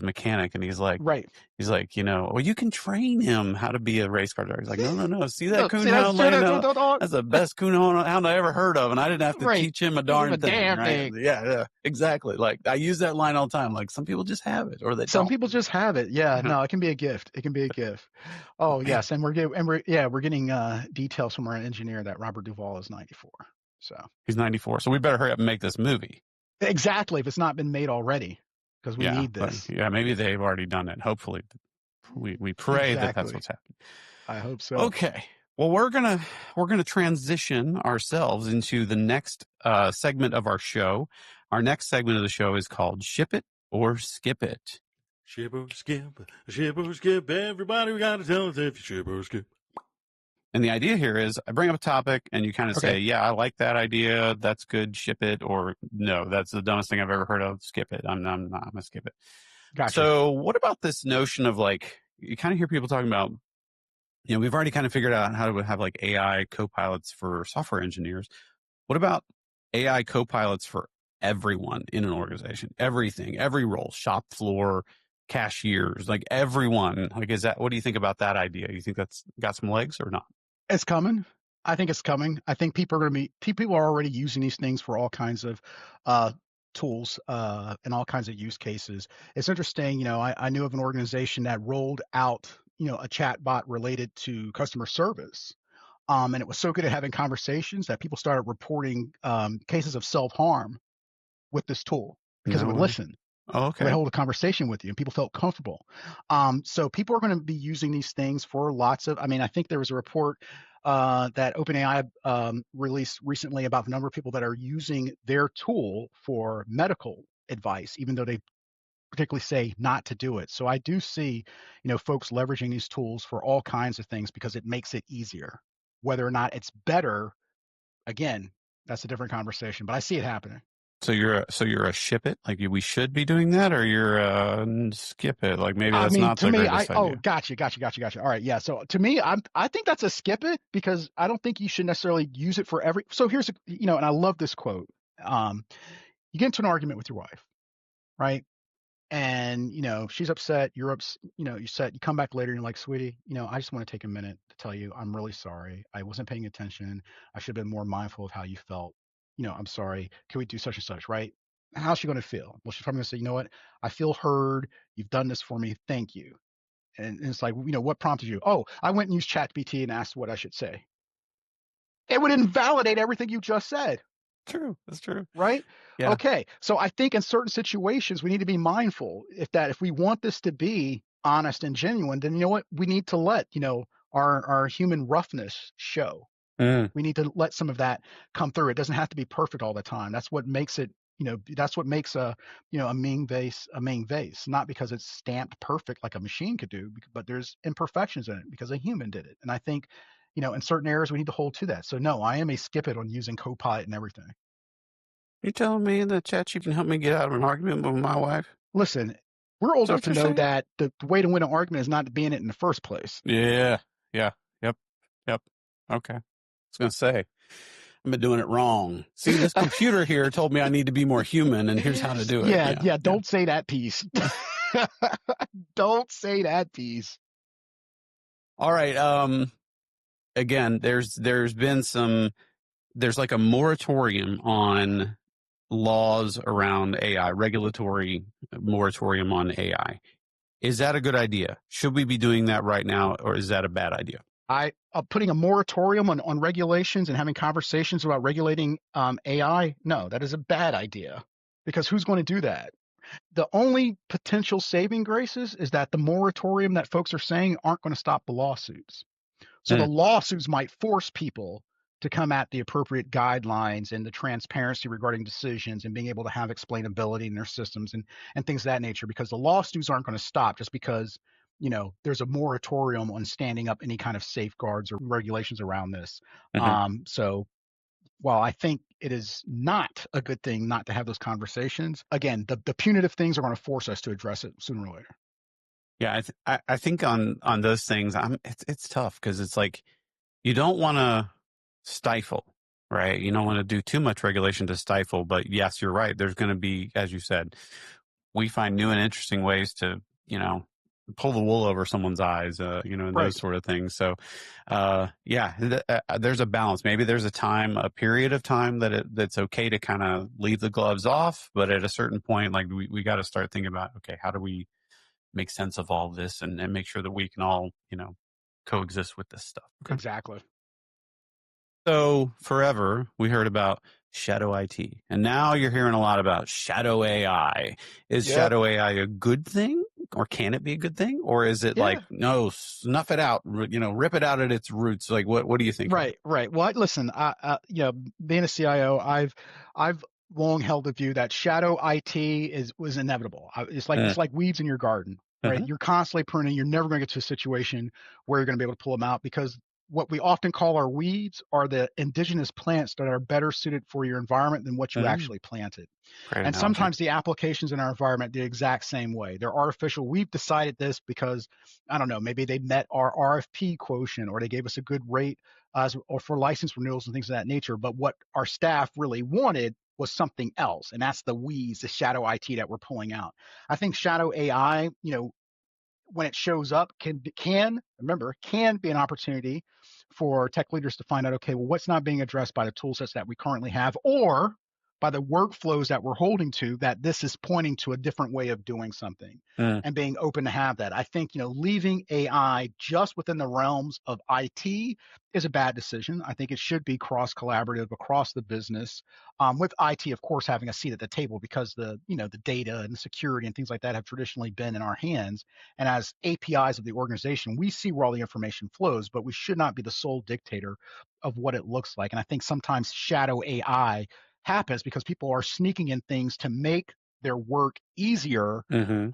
mechanic, and he's like, Right. well, you can train him how to be a race car driver. He's like, no. See that No, coon see, that's hound laying out? That's the best coon hound I ever heard of, and I didn't have to right. teach him a Teach him a darn thing, damn right? thing. Yeah, exactly. Like, I use that line all the time. Like, some people just have it, or they Some don't. people just have it. Yeah, no, it can be a gift. It can be a gift. Oh, Man, yes, and we're getting details from our engineer that Robert Duvall is 94. So he's 94, so we better hurry up and make this movie. exactly, if it's not been made already, because we Yeah, need but this. maybe they've already done it. Hopefully, we pray that that's Exactly. what's happening. I hope so. Okay. Well, we're gonna transition ourselves into the next segment of our show. Our next segment of the show is called Ship It or Skip It. Ship or skip, ship or skip. Everybody, we gotta tell us if you ship or skip. And the idea here is, I bring up a topic and you kind of say, Okay. yeah, I like that idea. That's good. Ship it. Or no, that's the dumbest thing I've ever heard of. Skip it. I'm not going to skip it. Gotcha. So what about this notion of, like, you kind of hear people talking about, we've already kind of figured out how to have like AI co-pilots for software engineers. What about AI co-pilots for everyone in an organization? Everything, every role, shop floor, cashiers, like everyone. Like, what do you think about that idea? You think that's got some legs or not? It's coming. I think it's coming. I think people are already using these things for all kinds of tools and all kinds of use cases. It's interesting. I knew of an organization that rolled out a chat bot related to customer service. And it was so good at having conversations that people started reporting cases of self-harm with this tool, because it No would way. listen. Oh, They okay. hold a conversation with you, and people felt comfortable. So people are going to be using these things for lots of. I mean, I think there was a report that OpenAI released recently about the number of people that are using their tool for medical advice, even though they particularly say not to do it. So I do see, folks leveraging these tools for all kinds of things because it makes it easier. Whether or not it's better, again, that's a different conversation. But I see it happening. So you're a ship it, like we should be doing that, or you're a skip it, like maybe I that's mean, not to the me, greatest oh, idea. gotcha. All right, yeah. So to me, I think that's a skip it, because I don't think you should necessarily use it for every. So here's and I love this quote. You get into an argument with your wife, right? And she's upset, you're you're upset. You come back later and you're like, sweetie, I just want to take a minute to tell you I'm really sorry. I wasn't paying attention. I should have been more mindful of how you felt. I'm sorry. Can we do such and such, right? How's she going to feel? Well, she's probably going to say, you know what? I feel heard. You've done this for me. Thank you. And it's like, what prompted you? Oh, I went and used ChatGPT and asked what I should say. It would invalidate everything you just said. True, that's true. Right? Yeah. Okay. So I think in certain situations we need to be mindful, if we want this to be honest and genuine, then you know what? We need to let, our human roughness show. Mm. We need to let some of that come through. It doesn't have to be perfect all the time. That's what makes it, that's what makes a Ming vase a Ming vase, not because it's stamped perfect like a machine could do, but there's imperfections in it because a human did it. And I think, in certain areas we need to hold to that. So no, I am a skip it on using Copilot and everything. You telling me in the chat you can help me get out of an argument with my wife? Listen, we're old Is that enough what to you're know saying? that the way to win an argument is not to be in it in the first place. Yeah. Okay. I was gonna say, I've been doing it wrong. See, this computer here told me I need to be more human, and here's how to do it. Yeah. Don't say that piece. Don't say that piece. All right. Again, there's like a moratorium on laws around AI, regulatory moratorium on AI. Is that a good idea? Should we be doing that right now, or is that a bad idea? Putting a moratorium on regulations and having conversations about regulating AI, no, that is a bad idea, because who's going to do that? The only potential saving graces is that the moratorium that folks are saying aren't going to stop the lawsuits. So the lawsuits might force people to come at the appropriate guidelines and the transparency regarding decisions and being able to have explainability in their systems and things of that nature, because the lawsuits aren't going to stop just because, there's a moratorium on standing up any kind of safeguards or regulations around this. So while I think it is not a good thing not to have those conversations, again, the punitive things are going to force us to address it sooner or later. Yeah, I think on those things, it's tough, because it's like you don't want to stifle, right? You don't want to do too much regulation to stifle. But yes, you're right. There's going to be, as you said, we find new and interesting ways to, pull the wool over someone's eyes, and Right. those sort of things. So, there's a balance. Maybe there's a period of time that's okay to kind of leave the gloves off. But at a certain point, like we got to start thinking about, okay, how do we make sense of all of this and make sure that we can all, coexist with this stuff. Okay. Exactly. So forever we heard about shadow IT, and now you're hearing a lot about shadow AI. Is shadow AI a good thing, or can it be a good thing, or is it like, no, snuff it out, rip it out at its roots? Like, what do you think? Right. Well, listen, being a CIO, I've long held the view that shadow IT was inevitable. It's like weeds in your garden, right? You're constantly pruning. You're never going to get to a situation where you're going to be able to pull them out, because what we often call our weeds are the indigenous plants that are better suited for your environment than what you actually planted. Great and analogy. Sometimes the applications in our environment the exact same way. They're artificial. We've decided this because, I don't know, maybe they met our RFP quotient, or they gave us a good rate or for license renewals and things of that nature. But what our staff really wanted was something else. And that's the weeds, the shadow IT that we're pulling out. I think shadow AI, when it shows up, can be an opportunity for tech leaders to find out, okay, well, what's not being addressed by the tool sets that we currently have, or by the workflows that we're holding to, that this is pointing to a different way of doing something, and being open to have that. I think, leaving AI just within the realms of IT is a bad decision. I think it should be cross collaborative across the business, with IT, of course, having a seat at the table, because the data and the security and things like that have traditionally been in our hands. And as APIs of the organization, we see where all the information flows, but we should not be the sole dictator of what it looks like. And I think sometimes shadow AI happens because people are sneaking in things to make their work easier than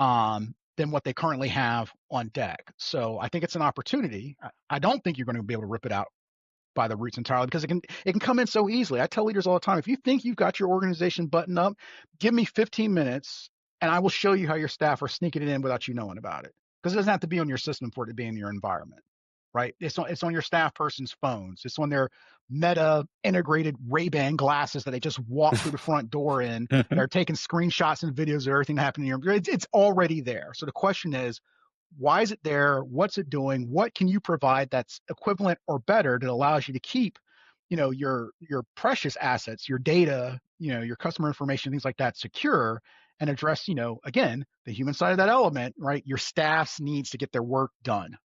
what they currently have on deck. So I think it's an opportunity. I don't think you're going to be able to rip it out by the roots entirely, because it can come in so easily. I tell leaders all the time, if you think you've got your organization buttoned up, give me 15 minutes and I will show you how your staff are sneaking it in without you knowing about it. Because it doesn't have to be on your system for it to be in your environment, right? It's on your staff person's phones. It's on their Meta integrated Ray-Ban glasses that they just walk through the front door in, and are taking screenshots and videos of everything happening in your. It's already there. So the question is, why is it there? What's it doing? What can you provide that's equivalent or better that allows you to keep, your precious assets, your data, your customer information, things like that, secure, and address, again, the human side of that element, right? Your staff's needs to get their work done.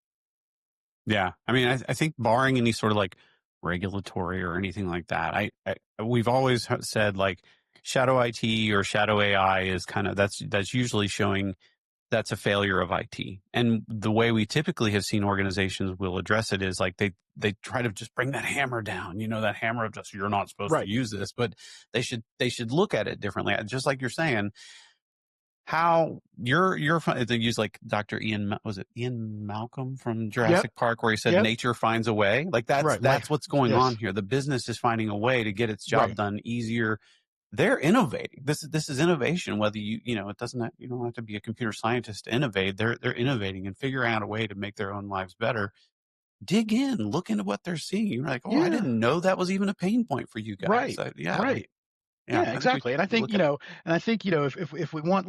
Yeah. I mean, I think barring any sort of like regulatory or anything like that, we've always said like shadow IT or shadow AI is kind of, that's usually showing that's a failure of IT. And the way we typically have seen organizations will address it is like they try to just bring that hammer down, that hammer of just, you're not supposed to use this, but they should look at it differently. Just like you're saying, how they use like Dr. Ian Malcolm from Jurassic Park, where he said nature finds a way. Like that's what's going on here. The business is finding a way to get its job done easier. They're innovating. This is innovation. Whether you don't have to be a computer scientist to innovate. They're innovating and figuring out a way to make their own lives better. dig in, look into what they're seeing. You're like, oh, I Yeah. didn't know that was even a pain point for you guys. Right. Right. Yeah, I think we exactly. And I think, look at. if we want,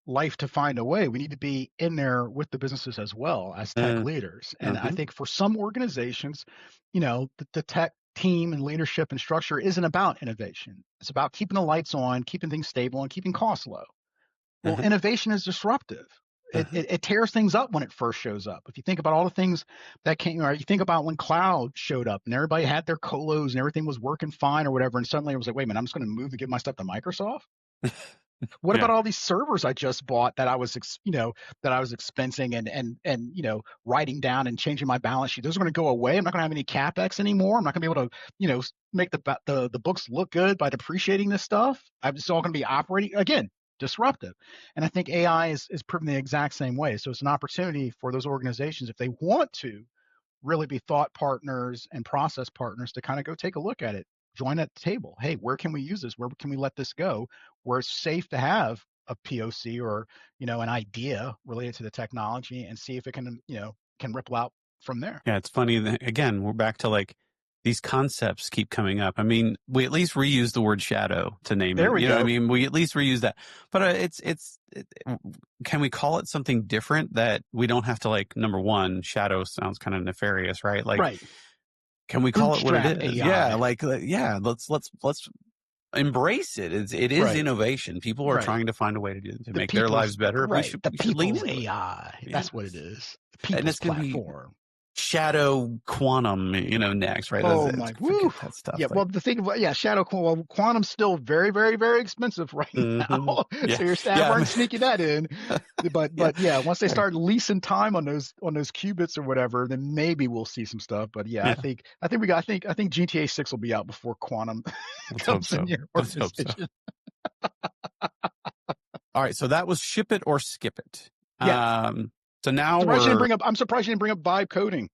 life to find a way, we need to be in there with the businesses as well as tech Mm, leaders. And I mm-hmm, think for some organizations, the tech team and leadership and structure isn't about innovation. It's about keeping the lights on, keeping things stable, and keeping costs low. Well, mm-hmm, innovation is disruptive. It, mm-hmm. it, it tears things up when it first shows up. If you think about all the things that came, or you think about when cloud showed up and everybody had their colos and everything was working fine or whatever, and suddenly it was like, wait a minute, I'm just going to move to give my stuff to Microsoft. What Yeah. about all these servers I just bought that I was, that I was expensing and writing down and changing my balance sheet? Those are going to go away. I'm not going to have any capex anymore. I'm not going to be able to, make the books look good by depreciating this stuff. I'm just all going to be operating again, disruptive. And I think AI is proven the exact same way. So it's an opportunity for those organizations if they want to really be thought partners and process partners to kind of go take a look at it, join at the table. Hey, where can we use this? Where can we let this go? Where it's safe to have a POC or, an idea related to the technology and see if it can ripple out from there. Yeah, it's funny that, again, we're back to like these concepts keep coming up. I mean, we at least reuse the word shadow to name There it. we You know what I go. mean? We at least reuse that. But can we call it something different that we don't have to, like, number one, shadow sounds kind of nefarious, right? Like, Right. can we call it what it Bootstrap is? Yeah. AI. Like, yeah, let's embrace it. It is Right. innovation. People are Right. trying to find a way to The make their people's lives better. right. The We should lean people's into it. AI. Yeah. That's what it is. The And people's it's going to be platform. shadow quantum, next, right? Oh my, woo. Forget that stuff. Yeah, Like, well, the thing about, quantum's still very, very, very expensive right mm-hmm. now. Yeah, So your staff yeah, aren't sneaking that in. But yeah, but yeah, once they right. start leasing time on those qubits or whatever, then maybe we'll see some stuff. But yeah, Yeah. I think GTA 6 will be out before quantum Let's hope comes in so. your Let's hope so. organization. All right. So that was ship it or skip it. Yeah. So now I'm surprised you didn't bring up vibe coding.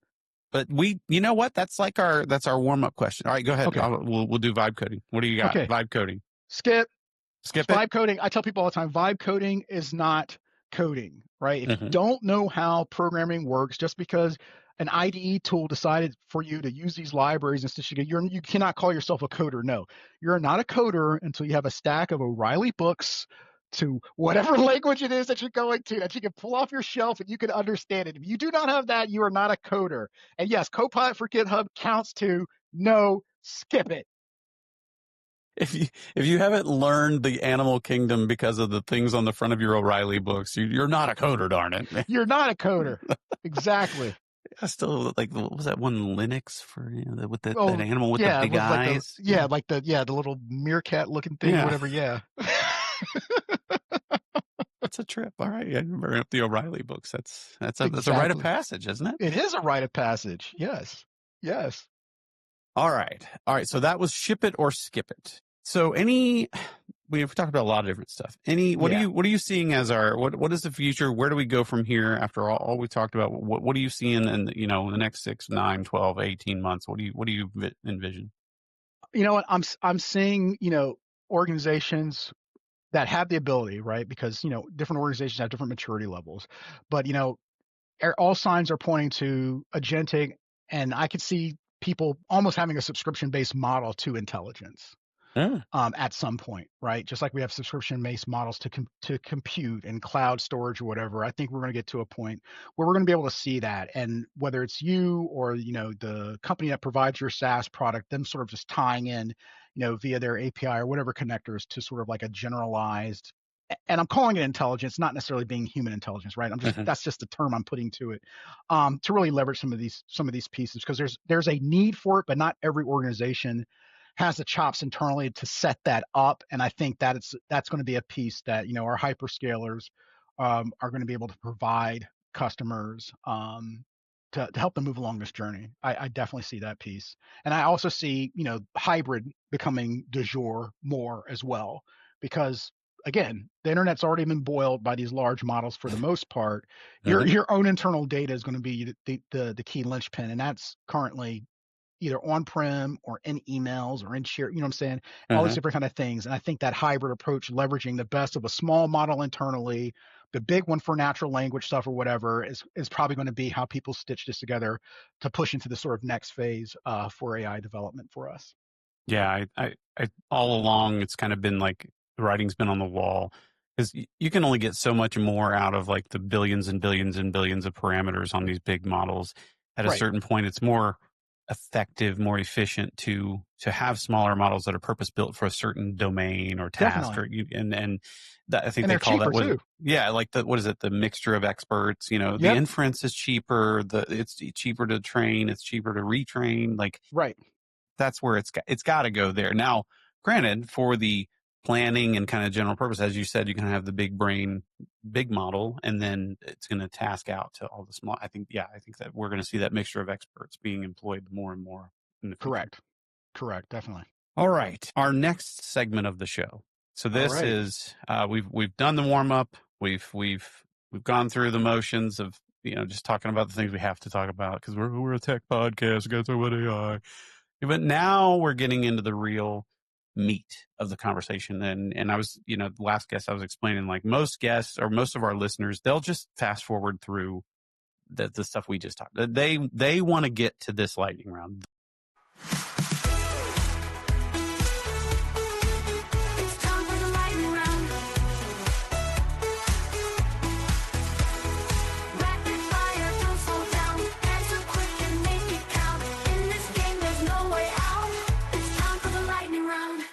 but you know what? That's our warm up question. All right, go ahead. Okay. We'll do vibe coding. What do you got? Okay. Vibe coding. Skip. Skip it. Vibe coding, I tell people all the time, vibe coding is not coding, right? If you Mm-hmm. don't know how programming works, just because an IDE tool decided for you to use these libraries and stuff, you cannot call yourself a coder. No, you're not a coder until you have a stack of O'Reilly books to whatever language it is that you're going to, that you can pull off your shelf and you can understand it. If you do not have that, you are not a coder. And yes, Copilot for GitHub counts too. No, skip it. If you haven't learned the animal kingdom because of the things on the front of your O'Reilly books, you're not a coder, darn it. You're not a coder. Exactly. I still like, what was that one Linux for, with that Oh, animal with the yeah, big with eyes? the little meerkat looking thing or Yeah. whatever. Yeah. That's a trip. All right. Yeah, bring up the O'Reilly books. That's a rite of Exactly. passage, isn't it? It is a rite of passage. Yes. Yes. All right. So that was ship it or skip it. So we've talked about a lot of different stuff. What are you seeing as what is the future? Where do we go from here after all we talked about? What are you seeing in the next 6, 9, 12, 18 months? What do you envision? You know what? I'm seeing, organizations that have the ability, right? Because, different organizations have different maturity levels. But, all signs are pointing to agentic, and I could see people almost having a subscription-based model to intelligence. At some point, right? Just like we have subscription-based models to compute and cloud storage or whatever. I think we're going to get to a point where we're going to be able to see that, and whether it's you or the company that provides your SaaS product, them sort of just tying in, via their API or whatever connectors to sort of like a generalized. And I'm calling it intelligence, not necessarily being human intelligence, right? That's just the term I'm putting to it, to really leverage some of these pieces, because there's a need for it, but not every organization has the chops internally to set that up. And I think that's going to be a piece that, our hyperscalers are going to be able to provide customers to help them move along this journey. I definitely see that piece. And I also see, hybrid becoming du jour more as well, because again, the internet's already been boiled by these large models for the most part. Your own internal data is going to be the key linchpin, and that's currently either on-prem or in emails or in share, you know what I'm saying? All these Uh-huh. different kind of things. And I think that hybrid approach, leveraging the best of a small model internally, the big one for natural language stuff or whatever, is probably going to be how people stitch this together to push into the sort of next phase for AI development for us. Yeah, I all along it's kind of been like the writing's been on the wall because you can only get so much more out of like the billions and billions and billions of parameters on these big models. At a Right. certain point, it's more effective, more efficient to have smaller models that are purpose built for a certain domain or task, Definitely. or and that, I think And they they're call that cheaper was too. yeah, like the what is it, the mixture of experts. The Yep. inference is cheaper, it's cheaper to train, it's cheaper to retrain, like Right. that's where it's got to go there. Now, granted, for the planning and kind of general purpose, as you said, you can have the big brain, big model, and then it's going to task out to all the small. I think that we're going to see that mixture of experts being employed more and more in the future. Correct. Definitely. All right, our next segment of the show. So All this right. is we've done the warm up. We've gone through the motions of just talking about the things we have to talk about because we're a tech podcast. We got to talk about AI. But now we're getting into the real meat of the conversation. And I was, the last guest I was explaining, like most guests or most of our listeners, they'll just fast forward through the stuff we just talked. They want to get to this lightning round. It's time for the lightning round. Rapid fire, don't slow down. Answer quick and make it count. In this game, there's no way out. It's time for the lightning round.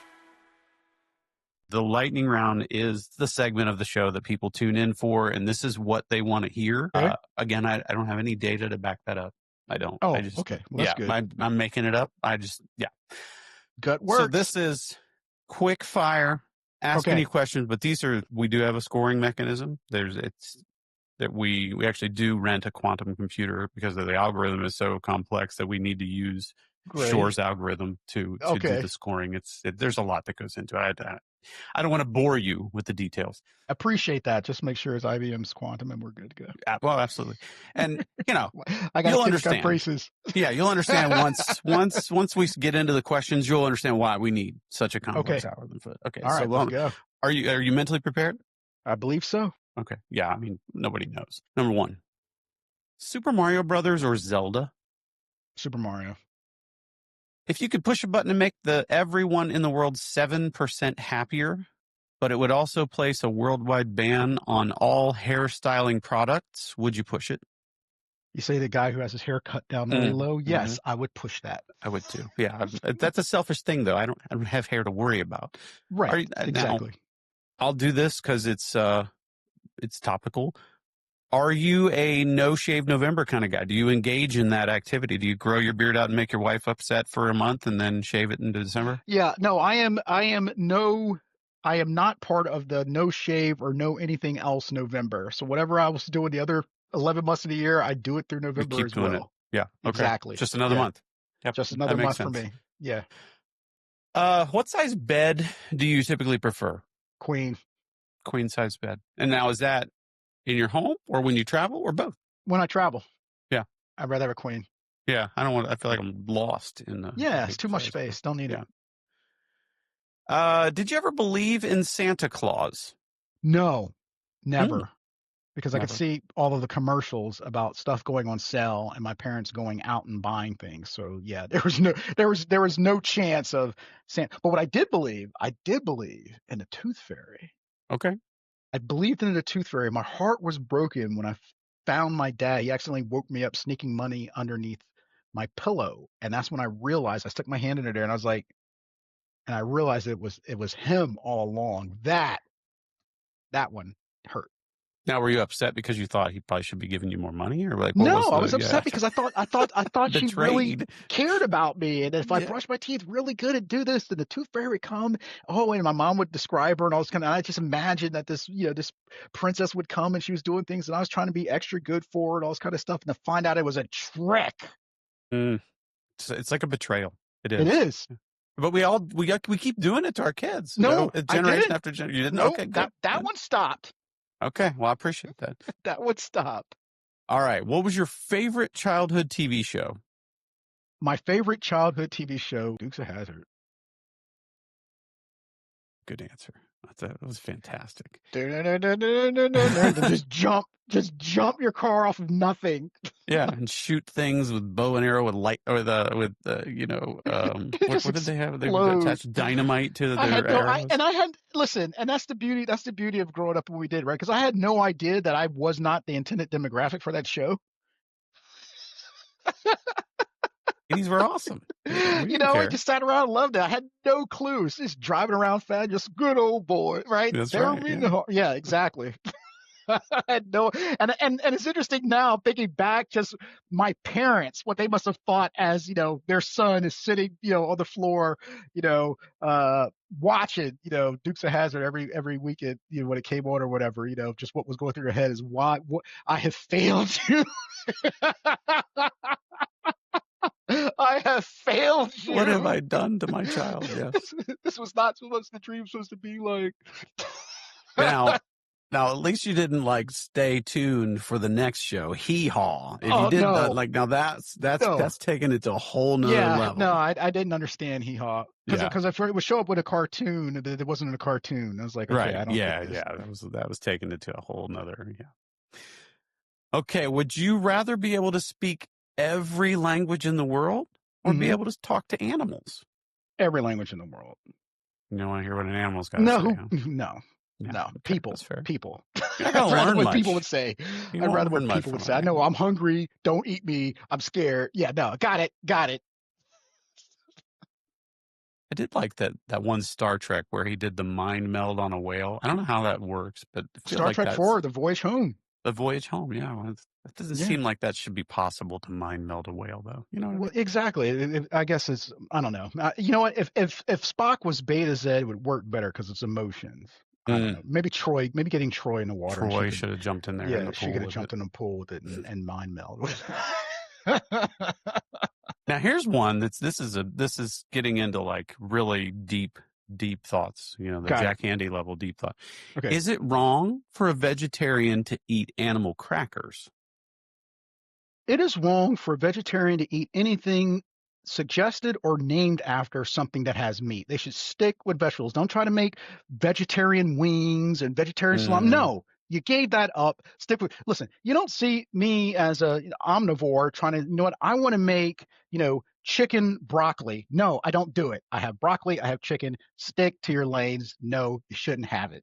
The lightning round is the segment of the show that people tune in for, and this is what they want to hear. Okay. Again, I don't have any data to back that up. I don't. I Oh, just, okay. Well, that's good. I'm making it up. Gut So works. this is quick fire. Ask Okay. any questions, but we do have a scoring mechanism. We actually do rent a quantum computer because the algorithm is so complex that we need to use Great. Shore's algorithm to do Okay. the scoring. There's a lot that goes into it. I don't want to bore you with the details. Appreciate that. Just make sure it's IBM's quantum and we're good to go. Well, absolutely. And I got you'll to kick understand. braces. Yeah, you'll understand once we get into the questions, you'll understand why we need such a complex algorithm for it. Okay. All right, let's go. Are you mentally prepared? I believe so. Okay. Yeah, I mean, nobody knows. Number 1, Super Mario Brothers or Zelda? Super Mario. If you could push a button to make everyone in the world 7% happier, but it would also place a worldwide ban on all hairstyling products, would you push it? You say the guy who has his hair cut down really low? Yes, I would push that. I would too. Yeah, that's a selfish thing, though. I don't have hair to worry about. Right. Exactly. Now, I'll do this because it's topical. Are you a no shave November kind of guy? Do you engage in that activity? Do you grow your beard out and make your wife upset for a month and then shave it into December? Yeah. No, I am not part of the no shave or no anything else November. So whatever I was doing the other 11 months of the year, I do it through November keep as doing well. it. Yeah. Okay. Exactly. Just another month. Yep. Just another That makes month sense. for me. Yeah. What size bed do you typically prefer? Queen size bed. And now is that in your home or when you travel or both? when I travel. Yeah. I'd rather have a queen. Yeah. I feel like I'm lost in the. Yeah. It's too much space. Don't need it. Did you ever believe in Santa Claus? No, never. Because I Never. could see all of the commercials about stuff going on sale and my parents going out and buying things. So yeah, there was no chance of Santa. But what I did believe in the Tooth Fairy. Okay. I believed in the Tooth Fairy. My heart was broken when I found my dad. He accidentally woke me up sneaking money underneath my pillow. And that's when I realized, I stuck my hand in there and I was like, and I realized it was him all along. That one hurt. Now, were you upset because you thought he probably should be giving you more money, or like? No, I was upset because I thought she really Betrayed. cared about me, and if I brush my teeth really good and do this, then the tooth fairy would come. Oh, and my mom would describe her and all this kind of. I just imagined that this princess would come and she was doing things, and I was trying to be extra good for her and all this kind of stuff, and to find out it was a trick. It's like a betrayal. It is. It is. But we keep doing it to our kids. No, generation after generation. You didn't? Nope, Okay, good. That one stopped. Okay, well, I appreciate that. That one stopped. All right, what was your favorite childhood TV show? My favorite childhood TV show, Dukes of Hazzard. Good answer. That was fantastic. Just jump your car off of nothing. Yeah, and shoot things with bow and arrow with light or what Just did they have? They explode. attached dynamite to I their had no, arrows. I had listen, and that's the beauty of growing up when we did, right? Because I had no idea that I was not the intended demographic for that show. These were awesome. We didn't I care. just sat around and loved it. I had no clues. Just driving around fast, just good old boy, right? That's They were right, mean yeah. to- yeah, exactly. I had no, and it's interesting now thinking back, just my parents, what they must have thought as their son is sitting on the floor, watching Dukes of Hazzard every weekend, when it came on or whatever, just what was going through your head is what I have failed you. I have failed you. What have I done to my child? Yes. This was not what the dream supposed to be like. Now, at least you didn't stay tuned for the next show. Hee haw! If you did no. that, now that's No. taking it to a whole nother level. No, I didn't understand hee haw because Yeah. if it would show up with a cartoon, it wasn't a cartoon. I was like, okay, Right? I don't Yeah, get this. yeah. That was taking it to a whole nother. Yeah. Okay. Would you rather be able to speak every language in the world or be Mhm. able to talk to animals? Every language in the world. You don't want to hear what an animal's got to say, huh? No. Yeah, No, okay, people. that's fair. People. You're not gonna I'd rather learn what much. people would say. You I'd won't rather what learn much people would from say. I an know animal. I'm hungry. Don't eat me. I'm scared. Yeah, no, got it. I did like that one Star Trek where he did the mind meld on a whale. I don't know how that works, but I feel Star like Trek that's 4, The Voyage Home. the voyage home. Yeah, well, it doesn't Yeah. seem like that should be possible to mind meld a whale, though. You know what I Well, mean? exactly. I guess it's. I don't know. You know what? If Spock was Beta Z, it would work better because it's emotions. I don't know. Maybe Troy. Maybe getting Troy in the water. and she Troy could- should have jumped in there in Yeah, the she pool could have with jumped it. in the pool with it and mind meld. Now here's one this is getting into really deep thoughts. The Got it. Jack Handy level deep thought. Okay. Is it wrong for a vegetarian to eat animal crackers? It is wrong for a vegetarian to eat anything suggested or named after something that has meat. They should stick with vegetables. Don't try to make vegetarian wings and vegetarian salami. No, you gave that up. Stick with. Listen, you don't see me as a omnivore trying to. You know what? I want to make chicken broccoli. No, I don't do it. I have broccoli. I have chicken. Stick to your lanes. No, you shouldn't have it.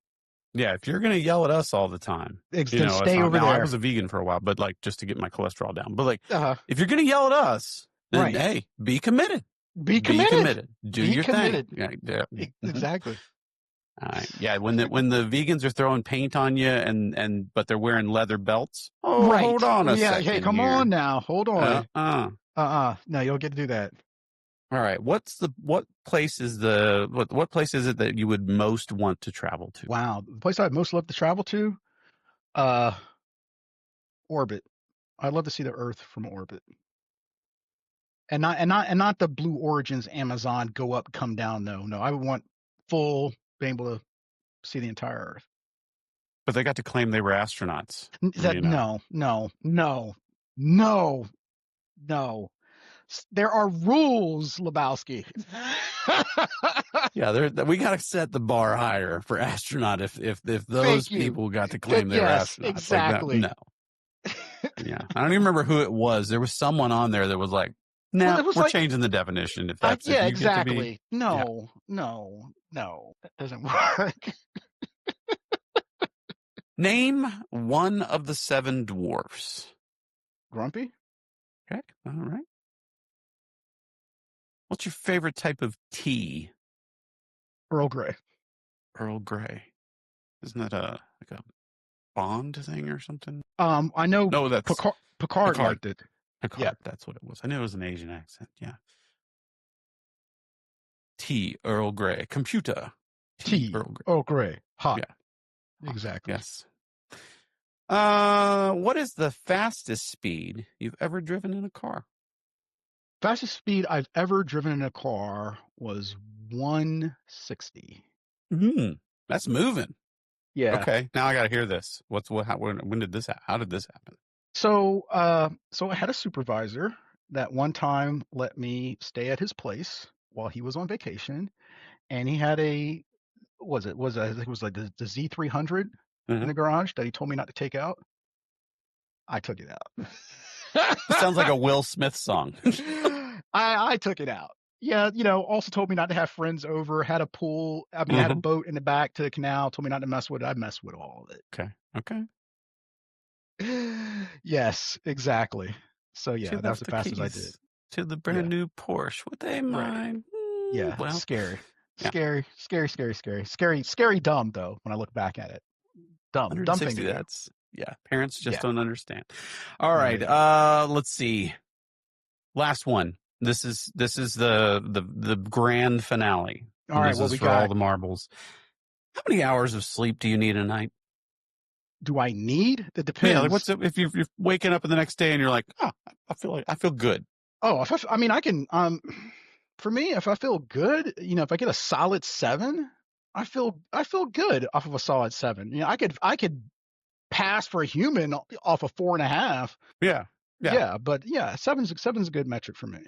Yeah, if you're going to yell at us all the time, Then it's stay over now, I there. was a vegan for a while, but just to get my cholesterol down. But Uh-huh. if you're going to yell at us, then Right. hey, be committed. Be committed. Do Be your committed. thing. Yeah. Exactly. All right. Yeah, when the vegans are throwing paint on you but they're wearing leather belts. Oh, Right. hold on a Yeah. second. Hey, come here. on now. Hold on. No, you don't get to do that. All right. What place is it that you would most want to travel to? Wow. The place I'd most love to travel to, orbit. I'd love to see the Earth from orbit. And not the Blue Origins Amazon go up, come down. No. I would want full being able to see the entire Earth. But they got to claim they were astronauts. No. There are rules, Lebowski. Yeah, we got to set the bar higher for astronaut. If those people got to claim they were astronauts, exactly. No. Yeah, I don't even remember who it was. There was someone on there that was like, "No, we're changing the definition." If that's if you exactly. Get to be, No, that doesn't work. Name one of the 7 dwarfs. Grumpy? Okay, all right. What's your favorite type of tea? Earl Grey. Earl Grey. Isn't that a Bond thing or something? I know. No, that's Picard liked it. Picard. Yeah. That's what it was. I knew it was an Asian accent. Yeah. Tea, Earl Grey. Computer. Tea, Earl Grey. Hot. Yeah. Exactly. Yes. What is the fastest speed you've ever driven in a car? Fastest speed I've ever driven in a car was 160. That's moving. Yeah. Okay. Now I got to hear this. When did this happen? How did this happen? So I had a supervisor, that one time let me stay at his place while he was on vacation, and he had a I think it was like the Z300 in Mhm. the garage that he told me not to take out. I took it out. It sounds like a Will Smith song. I took it out. Yeah, also told me not to have friends over, had a pool. I mean, I had a Mhm. boat in the back to the canal, told me not to mess with it. I messed with all of Okay. Okay. it. Yes, exactly. So She yeah, that was left the the fastest I did. keys to the Yeah, brand new Porsche. Would they right. mind? Yeah, Well, scary. yeah. Scary, scary, scary, scary. Scary dumb though when I look back at it. Dumb thing 160, to do. yeah, parents just Yeah. don't understand. All No, right. they don't. Let's see. Last one. This is the grand finale. All And right, this what is we for all got? the marbles. How many hours of sleep do you need a night? Do I need? That Yeah, like depends. if you're waking up in the next day and you're like, oh, I feel good. Oh, I mean, I can. For me, if I feel good, if I get a solid 7, I feel good off of a solid 7. I could pass for a human off of 4.5. Yeah, yeah. Yeah, but yeah, seven's a good metric for me.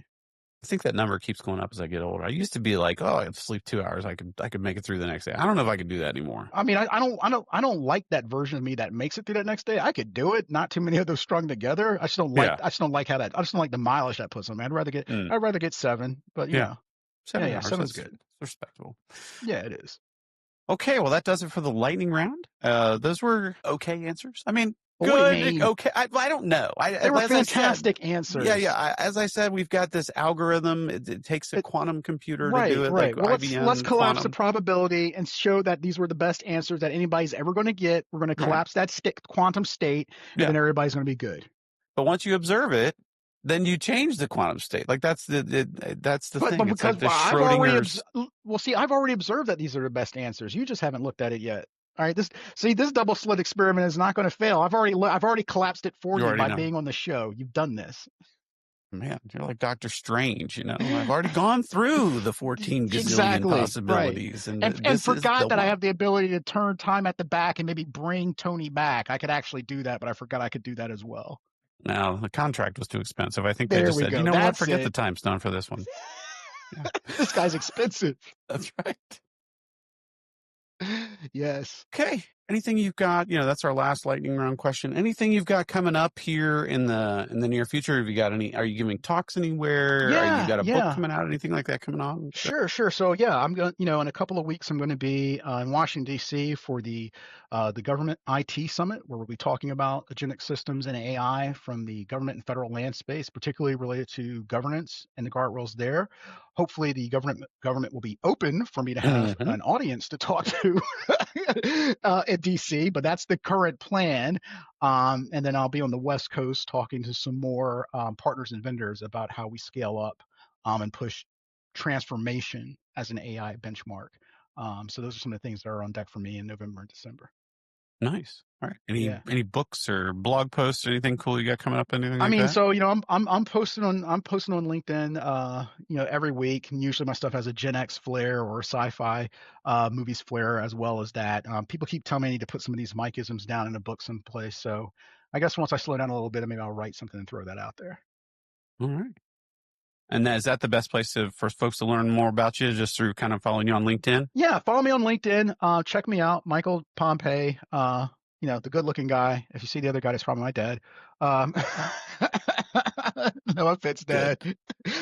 I think that number keeps going up as I get older. I used to be like, oh, if I sleep 2 hours, I could make it through the next day. I don't know if I could do that anymore. I mean, I don't like that version of me that makes it through that next day. I could do it. Not too many of those strung together. Yeah. I just don't like how that. I just don't like the mileage that puts on me. Mm, I'd rather get 7. But yeah. yeah, 7 yeah, hours. 7's That's good. respectable. Yeah, it is. Okay, well, that does it for the lightning round. Those were okay answers. I mean, But what do you good, mean? okay. I don't know. They were As I said, fantastic answers. as I said, we've got this algorithm. It takes a It, quantum computer to do right, it, like right. Well, let's IBM collapse the quantum. probability and show that these were the best answers that anybody's ever going to get. We're going to Right. collapse that quantum state, and Yeah. then everybody's going to be good. But once you observe it, then you change the quantum state. Like that's the But thing. It's because like the I've already Schrodinger's. I've already observed that these are the best answers. You just haven't looked at it yet. All right, this double slit experiment is not going to fail. I've already collapsed it for You you already by know. being on the show. You've done this. Man, you're like Doctor Strange, I've already gone through the 14 gazillion Exactly, right. possibilities, and And this is forgot the that I one. have the ability to turn time at the back and maybe bring Tony back. I could actually do that, but I forgot I could do that as well. Now, the contract was too expensive. I think they There just we said, you go. know what, That's forget the it. time stone for this one. Yeah, This guy's expensive. that's right. Yes. Okay. Anything you've got, that's our last lightning round question. Anything you've got coming up here in the near future? Have you got are you giving talks anywhere? Are you got a book Yeah. coming out? Anything like that coming on? Sure. So yeah, I'm going. In a couple of weeks, I'm going to be in Washington D.C. for the government IT summit, where we'll be talking about agentic systems and AI from the government and federal land space, particularly related to governance and the guardrails there. Hopefully, the government will be open for me to have Mhm. an audience to talk to at D.C. But that's the current plan. And then I'll be on the West Coast talking to some more partners and vendors about how we scale up and push transformation as an AI benchmark. So those are some of the things that are on deck for me in November and December. Nice. All right. Yeah. Any books or blog posts or anything cool you got coming up? Anything I like mean, that? so I'm posting on LinkedIn, every week, and usually my stuff has a Gen X flair or sci-fi movies flair as well as that. People keep telling me I need to put some of these Mike-isms down in a book someplace. So I guess once I slow down a little bit, maybe I'll write something and throw that out there. All right. And is that the best place for folks to learn more about you, just through kind of following you on LinkedIn? Yeah, follow me on LinkedIn. Check me out, Michael Pompey. The good-looking guy. If you see the other guy, that's probably my dad. No offense, Good. Dad,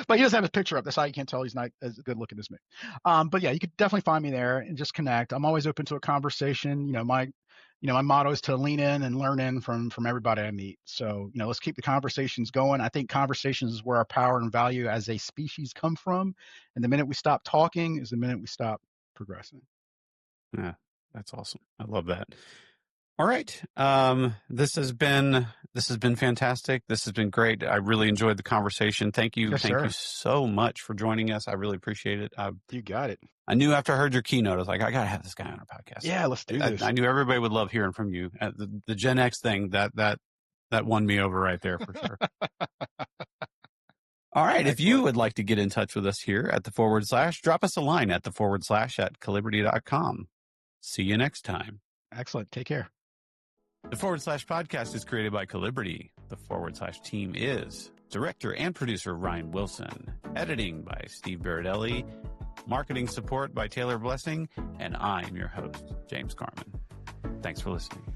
but he doesn't have his picture up. That's how you can't tell he's not as good-looking as me. But yeah, you could definitely find me there and just connect. I'm always open to a conversation. My motto is to lean in and learn in from everybody I meet. So, let's keep the conversations going. I think conversations is where our power and value as a species come from. And the minute we stop talking is the minute we stop progressing. Yeah, that's awesome. I love that. All right. This has been fantastic. This has been great. I really enjoyed the conversation. Thank you. Yes, Thank sir. you so much for joining us. I really appreciate it. You got it. I knew after I heard your keynote, I was like, I got to have this guy on our podcast. Yeah, let's do this. I knew everybody would love hearing from you. The Gen X thing, that won me over right there for sure. All right. If you would like to get in touch with us here at the /, drop us a line at the / at calibrity.com. See you next time. Excellent. Take care. The / podcast is created by Calibrity. The / team is Director and producer Ryan Wilson. Editing by Steve Baradelli. Marketing support by Taylor Blessing. And I'm your host, James Carmen. Thanks for listening.